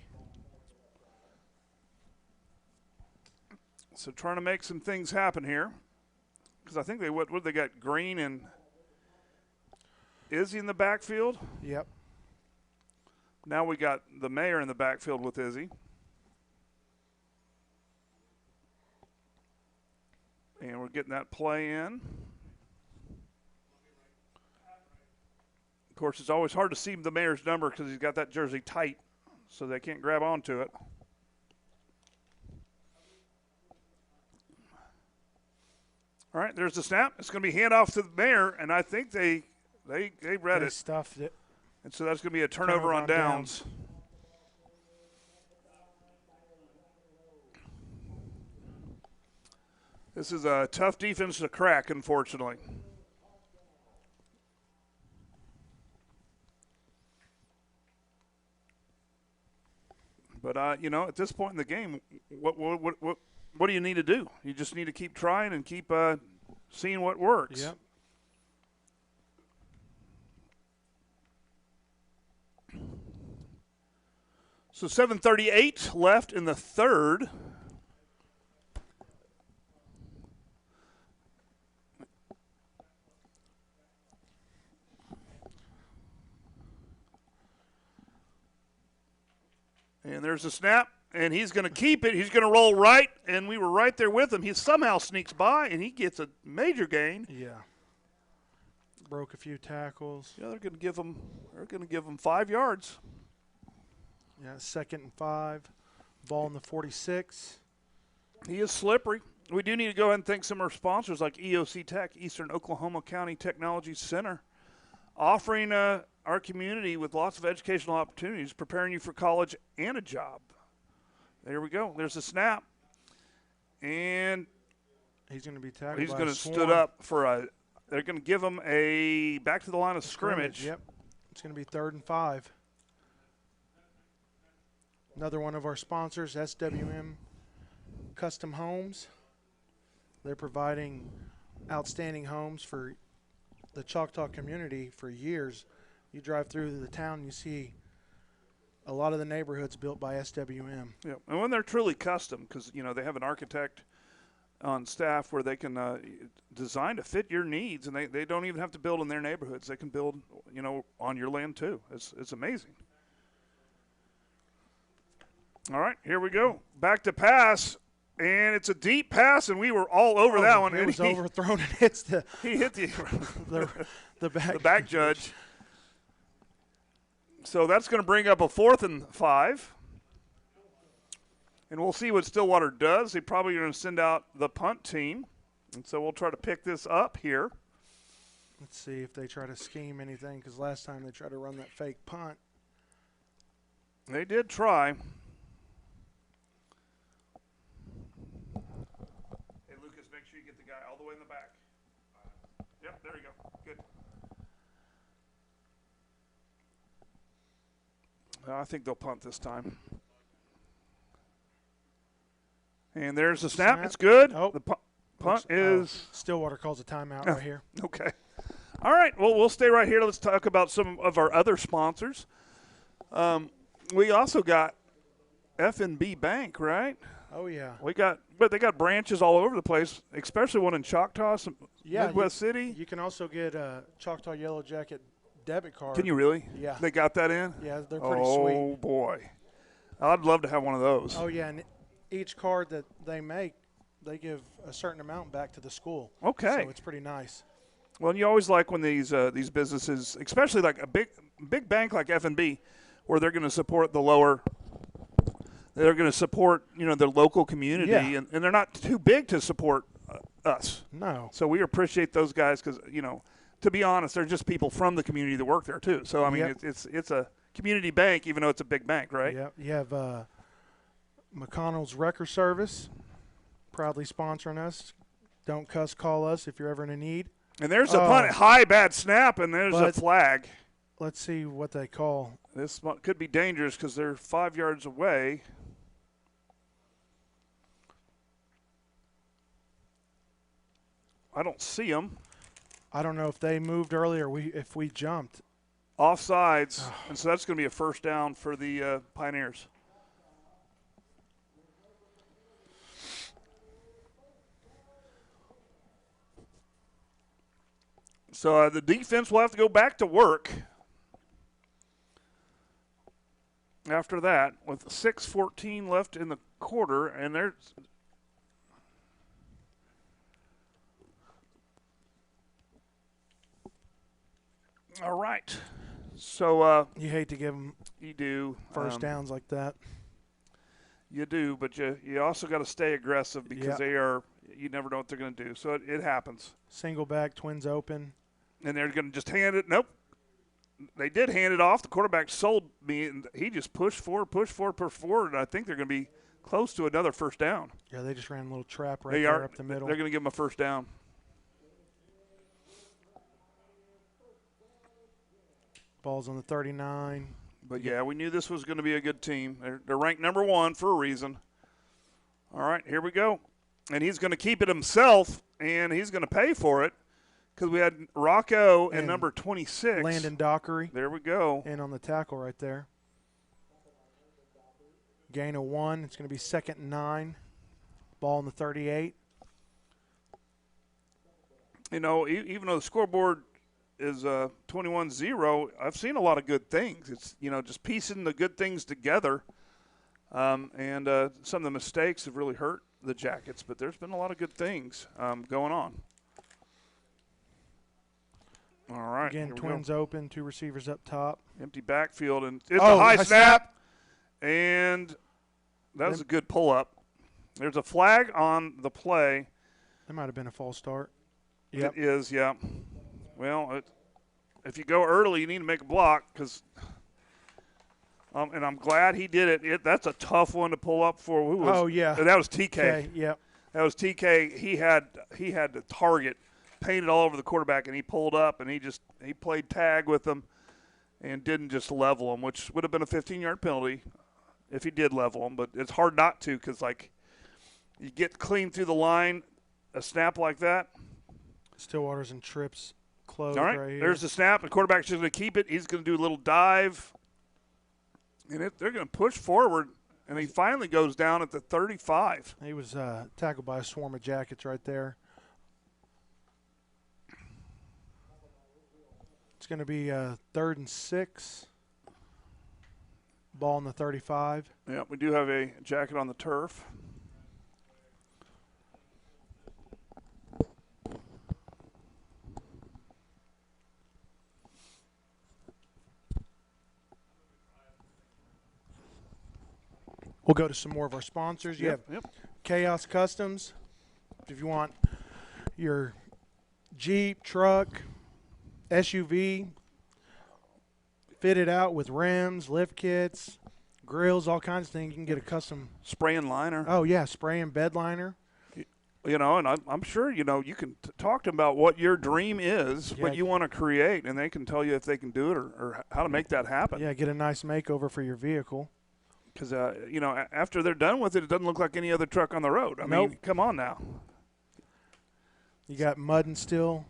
So trying to make some things happen here. Because I think they got Green and Izzy in the backfield. Yep. Now we got the mayor in the backfield with Izzy. And we're getting that play in. Of course, it's always hard to see the mayor's number because he's got that jersey tight, so they can't grab onto it. All right, there's the snap. It's going to be handoff to the mayor, and I think they read They it. Stuffed it. And so that's going to be a turnover on downs. This is a tough defense to crack, unfortunately. But at this point in the game, what do you need to do? You just need to keep trying and keep seeing what works. Yep. So 7:38 left in the third. And there's a snap, and he's going to keep it. He's going to roll right, and we were right there with him. He somehow sneaks by, and he gets a major gain. Yeah. Broke a few tackles. Yeah, they're going to give him 5 yards. Yeah, 2nd and 5. Ball in the 46. He is slippery. We do need to go ahead and thank some of our sponsors like EOC Tech, Eastern Oklahoma County Technology Center, offering our community with lots of educational opportunities, preparing you for college and a job. There we go. There's a snap. And he's going to be tackled. He's going to stood up for they're going to give him a back to the line of scrimmage. Yep. It's going to be 3rd and 5. Another one of our sponsors, SWM Custom Homes. They're providing outstanding homes for the Choctaw community for years. You drive through the town, you see a lot of the neighborhoods built by SWM. Yeah, and when they're truly custom, because they have an architect on staff where they can design to fit your needs, and they don't even have to build in their neighborhoods. They can build on your land too. It's amazing. All right, here we go. Back to pass, and it's a deep pass, and we were all over that one. It was overthrown and hits the he hit the the back judge. So that's going to bring up a 4th and 5. And we'll see what Stillwater does. They're probably going to send out the punt team. And so we'll try to pick this up here. Let's see if they try to scheme anything, because last time they tried to run that fake punt. They did try. Hey, Lucas, make sure you get the guy all the way in the back. Yep, there you go. Good. I think they'll punt this time. And there's the snap. It's good. Oh. The punt is. Stillwater calls a timeout right here. Okay. All right. Well, we'll stay right here. Let's talk about some of our other sponsors. We also got F&B Bank, right? Oh, yeah. But they got branches all over the place, especially one in Choctaw, Midwest City. You can also get a Choctaw Yellow Jacket debit card. Can you really? Yeah. They got that in? Yeah, they're pretty sweet. Oh, boy. I'd love to have one of those. Oh, yeah, and each card that they make, they give a certain amount back to the school. Okay. So it's pretty nice. Well, and you always like when these businesses, especially like a big bank like F&B, where they're going to support the lower, they're going to support the local community, Yeah. and they're not too big to support us. No. So we appreciate those guys because to be honest, they're just people from the community that work there too. So I mean, Yep. it's a community bank, even though it's a big bank, right? Yeah. You have McConnell's Wrecker Service, proudly sponsoring us. Don't cuss, call us if you're ever in a need. And there's a punt, high bad snap, and there's a flag. Let's see what they call. This could be dangerous because they're 5 yards away. I don't see them. I don't know if they moved earlier or if we jumped. Offsides, and so that's going to be a first down for the Pioneers. So the defense will have to go back to work after that with 6:14 left in the quarter, and there's all right. So you hate to give them you do first downs like that. You do, but you also got to stay aggressive because you never know what they're going to do. So it happens. Single back, twins open. And they're going to just hand it. Nope. They did hand it off. The quarterback sold me, and he just pushed forward. And I think they're going to be close to another first down. Yeah, they just ran a little trap right there up the middle. They're going to give them a first down. Ball's on the 39. But, yeah, we knew this was going to be a good team. They're ranked number 1 for a reason. All right, here we go. And he's going to keep it himself, and he's going to pay for it because we had Rocco and number 26. Landon Dockery. There we go. And on the tackle right there. Gain of 1. It's going to be 2nd and 9. Ball on the 38. Even though the scoreboard is 21-0, I've seen a lot of good things. It's, just piecing the good things together. And some of the mistakes have really hurt the Jackets, but there's been a lot of good things going on. All right. Again, twins open, 2 receivers up top. Empty backfield, and it's a high snap. And that was a good pull-up. There's a flag on the play. That might have been a false start. Yep. It is, yeah. Well, if you go early, you need to make a block because and I'm glad he did it. That's a tough one to pull up for. Who was? Oh, yeah. That was TK. Okay, yep. That was TK. He had the target painted all over the quarterback, and he pulled up, and he played tag with them and didn't just level him, which would have been a 15-yard penalty if he did level him. But it's hard not to because, you get clean through the line, a snap like that. Stillwater's and trips closed all right here. There's the snap. The quarterback's just going to keep it. He's going to do a little dive. And they're going to push forward, and he finally goes down at the 35. He was tackled by a swarm of Jackets right there. It's going to be 3rd and 6. Ball in the 35. Yeah, we do have a Jacket on the turf. We'll go to some more of our sponsors. You have Chaos Customs. If you want your Jeep, truck, SUV fitted out with rims, lift kits, grills, all kinds of things, you can get a custom spray and liner. Oh, yeah, spray and bed liner. You know, and I'm sure, you know, you can talk to them about what your dream is, what you want to create, and they can tell you if they can do it or how to make that happen. Yeah, get a nice makeover for your vehicle. Because, you know, after they're done with it, it doesn't look like any other truck on the road. I mean, come on now. You got mud and steel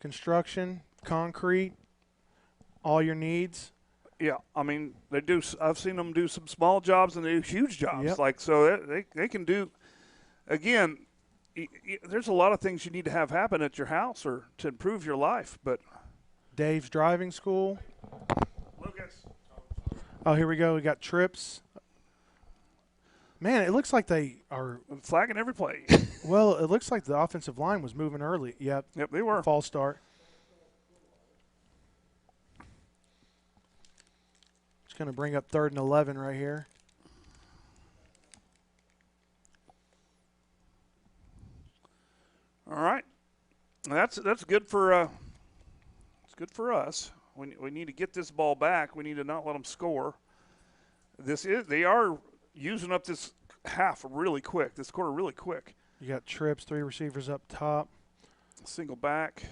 construction, concrete, all your needs. Yeah, I mean, they do. I've seen them do some small jobs and they do huge jobs. Yep. Like, so they can do, again, there's a lot of things you need to have happen at your house or to improve your life. But Dave's Driving School. Lucas. Oh, here we go. We got trips. Man, it looks like they are flagging every play. Well, it looks like the offensive line was moving early. Yep, they were. False start. It's going to bring up 3rd and 11 right here. All right, that's good for it's good for us. We need to get this ball back. We need to not let them score. They are using up this half really quick. This quarter really quick. You got trips, 3 receivers up top. Single back.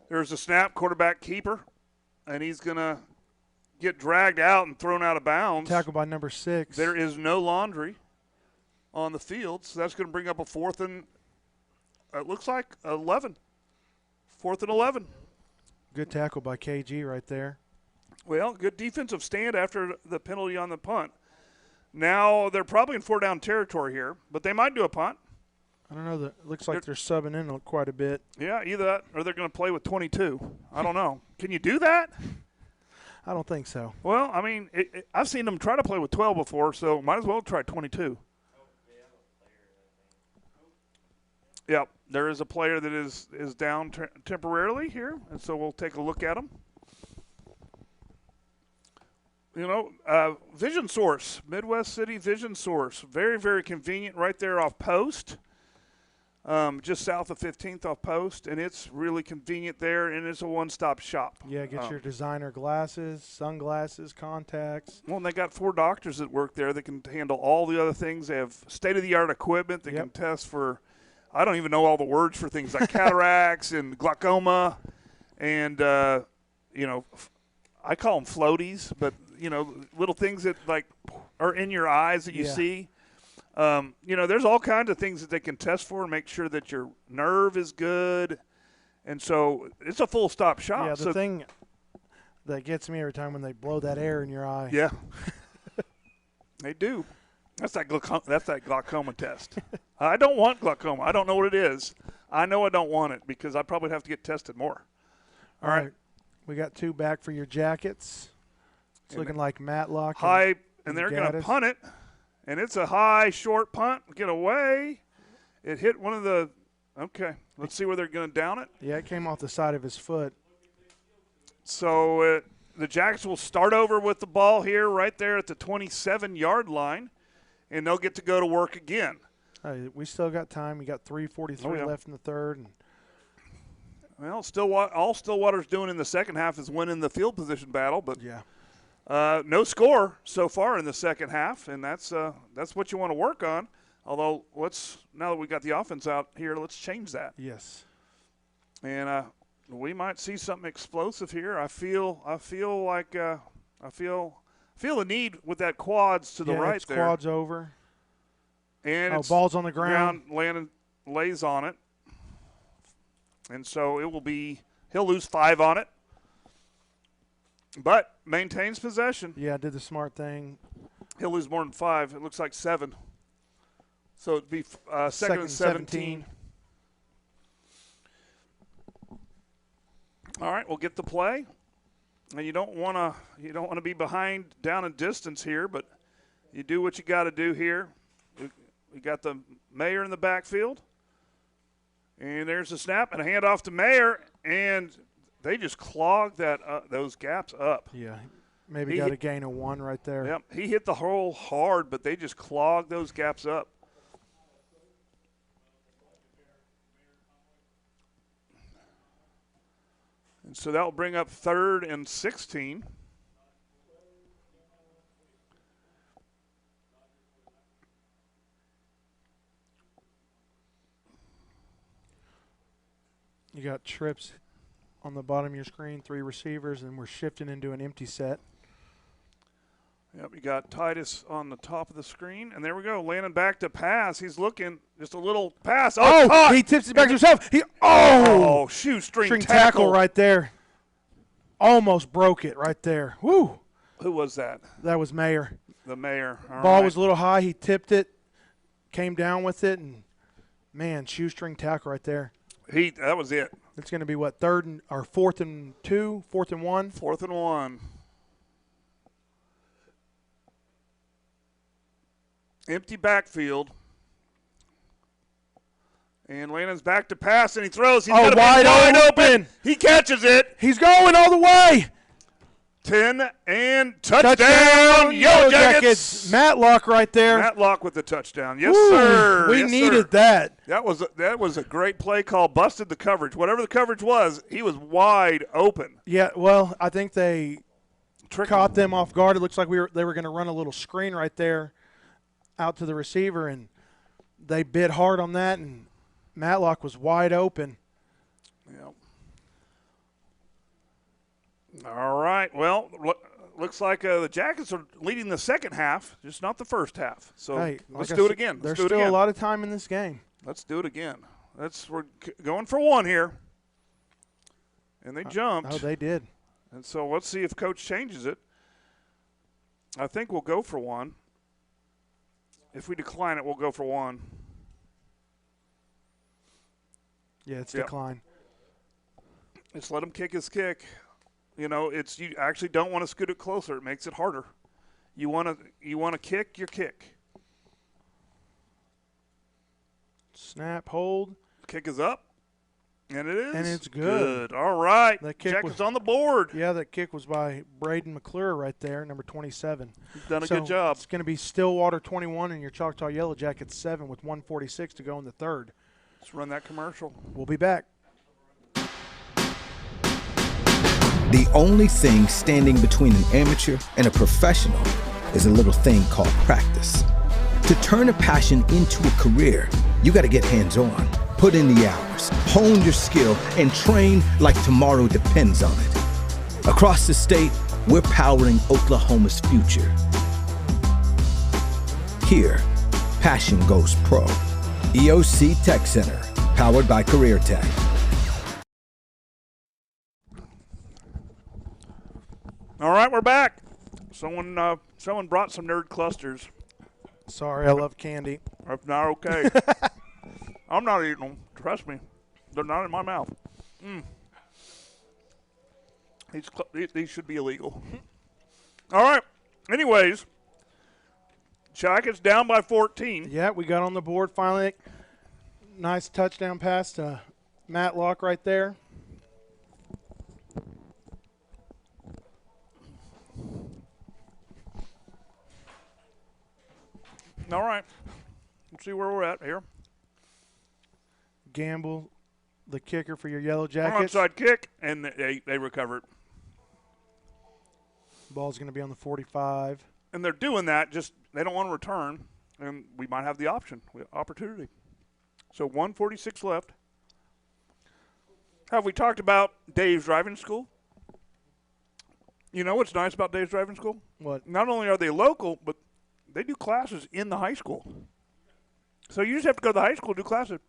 There's a snap, quarterback keeper, and he's gonna get dragged out and thrown out of bounds. Tackled by number 6. There is no laundry on the field, so that's going to bring up a 4th and it looks like 11. 4th and 11. Good tackle by KG right there. Well, good defensive stand after the penalty on the punt. Now they're probably in 4-down territory here, but they might do a punt. I don't know. It looks like they're subbing in quite a bit. Yeah, either that or they're going to play with 22. I don't know. Can you do that? I don't think so. Well, I mean, I've seen them try to play with 12 before, so might as well try 22. Yep, there is a player that is down temporarily here, and so we'll take a look at him. You know, Vision Source, Midwest City Vision Source, very, very convenient right there off Post, just south of 15th off Post, and it's really convenient there, and it's a one-stop shop. Yeah, get your designer glasses, sunglasses, contacts. Well, and they got 4 doctors that work there that can handle all the other things. They have state-of-the-art equipment that can test for, I don't even know all the words for things like cataracts and glaucoma and, you know, I call them floaties, but, you know, little things that, like, are in your eyes that you see. You know, there's all kinds of things that they can test for and make sure that your nerve is good. And so it's a full-stop shop. Yeah, the thing that gets me every time when they blow that air in your eye. Yeah. They do. That's that glaucoma test. I don't want glaucoma. I don't know what it is. I know I don't want it because I probably have to get tested more. All right. We got 2 back for your Jackets. It's looking like Matlock. High, and they're going to punt it. And it's a high, short punt. Get away. It hit one of the – okay. Let's see where they're going to down it. Yeah, it came off the side of his foot. So the Jackets will start over with the ball here right there at the 27-yard line, and they'll get to go to work again. We still got time. We got 3:43 left in the third. And well, all Stillwater's doing in the second half is winning the field position battle, but no score so far in the second half, and that's what you want to work on. Although now that we got the offense out here, let's change that. Yes. And we might see something explosive here. I feel like I feel the need with that quads to the right it's there. Quads over. And ball's on the ground. Landon lays on it. And so it will be – he'll lose 5 on it. but maintains possession. Yeah, did the smart thing. He'll lose more than 5. It looks like 7. So it'd be second and 17. All right, we'll get the play. And you don't want to be behind down in distance here, but you do what you got to do here. We got the Mayer in the backfield. And there's the snap and a handoff to Mayer, and they just clogged those gaps up. Yeah, maybe got a gain of 1 right there. Yep, he hit the hole hard, but they just clogged those gaps up. And so that will bring up 3rd and 16. You got trips on the bottom of your screen, 3 receivers, and we're shifting into an empty set. Yep, you got Titus on the top of the screen, and there we go. Landon back to pass. He's looking, just a little pass. Oh, he tips it back to himself. Shoestring tackle right there. Almost broke it right there. Woo. Who was that? That was Mayer. The Mayer. Ball was a little high. He tipped it, came down with it, and, man, shoestring tackle right there. That was it. It's going to be what, 4th and 2, 4th and 1? 4th and 1. Empty backfield. And Landon's back to pass, and he throws. He's wide open. He catches it. He's going all the way. 10 and touchdown, Yellow Jackets. Matlock right there. Matlock with the touchdown. Yes, sir. We needed that. That was a great play call. Busted the coverage. Whatever the coverage was, he was wide open. Yeah, well, I think they caught them off guard. It looks like they were going to run a little screen right there out to the receiver, and they bit hard on that, and Matlock was wide open. Yep. All right. Well, looks like the Jackets are leading the second half, just not the first half. So let's do it again. There's still a lot of time in this game. Let's do it again. We're going for 1 here. And they jumped. Oh, they did. And so let's see if Coach changes it. I think we'll go for 1. If we decline it, we'll go for 1. Yeah, it's decline. Just let him kick his kick. You actually don't want to scoot it closer. It makes it harder. You want to kick your kick. Snap, hold. Kick is up. And it is. And it's good. All right. That kick Jackets on the board. Yeah, that kick was by Braden McClure right there, number 27. He's done a good job. It's going to be Stillwater 21 and your Choctaw Yellow Jackets 7 with 1:46 to go in the third. Let's run that commercial. We'll be back. The only thing standing between an amateur and a professional is a little thing called practice. To turn a passion into a career, you got to get hands-on, put in the hours, hone your skill, and train like tomorrow depends on it. Across the state, we're powering Oklahoma's future. Here, passion goes pro. EOC Tech Center, powered by Career Tech. All right, we're back. Someone brought some nerd clusters. Sorry, I love candy. That's not okay. I'm not eating them. Trust me. They're not in my mouth. These should be illegal. All right. Anyways, Jackets down by 14. Yeah, we got on the board finally. Nice touchdown pass to Matlock right there. All right. Let's see where we're at here. Gamble, the kicker for your Yellow Jackets. Onside kick, and they recover it. Ball's going to be on the 45. And they're doing that, just they don't want to return, and we might have the opportunity. So 1:46 left. Have we talked about Dave's Driving School? You know what's nice about Dave's Driving School? What? Not only are they local, but they do classes in the high school. So you just have to go to the high school and do classes.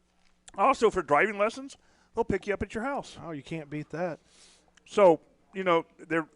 Also, for driving lessons, they'll pick you up at your house. Oh, you can't beat that. So, they're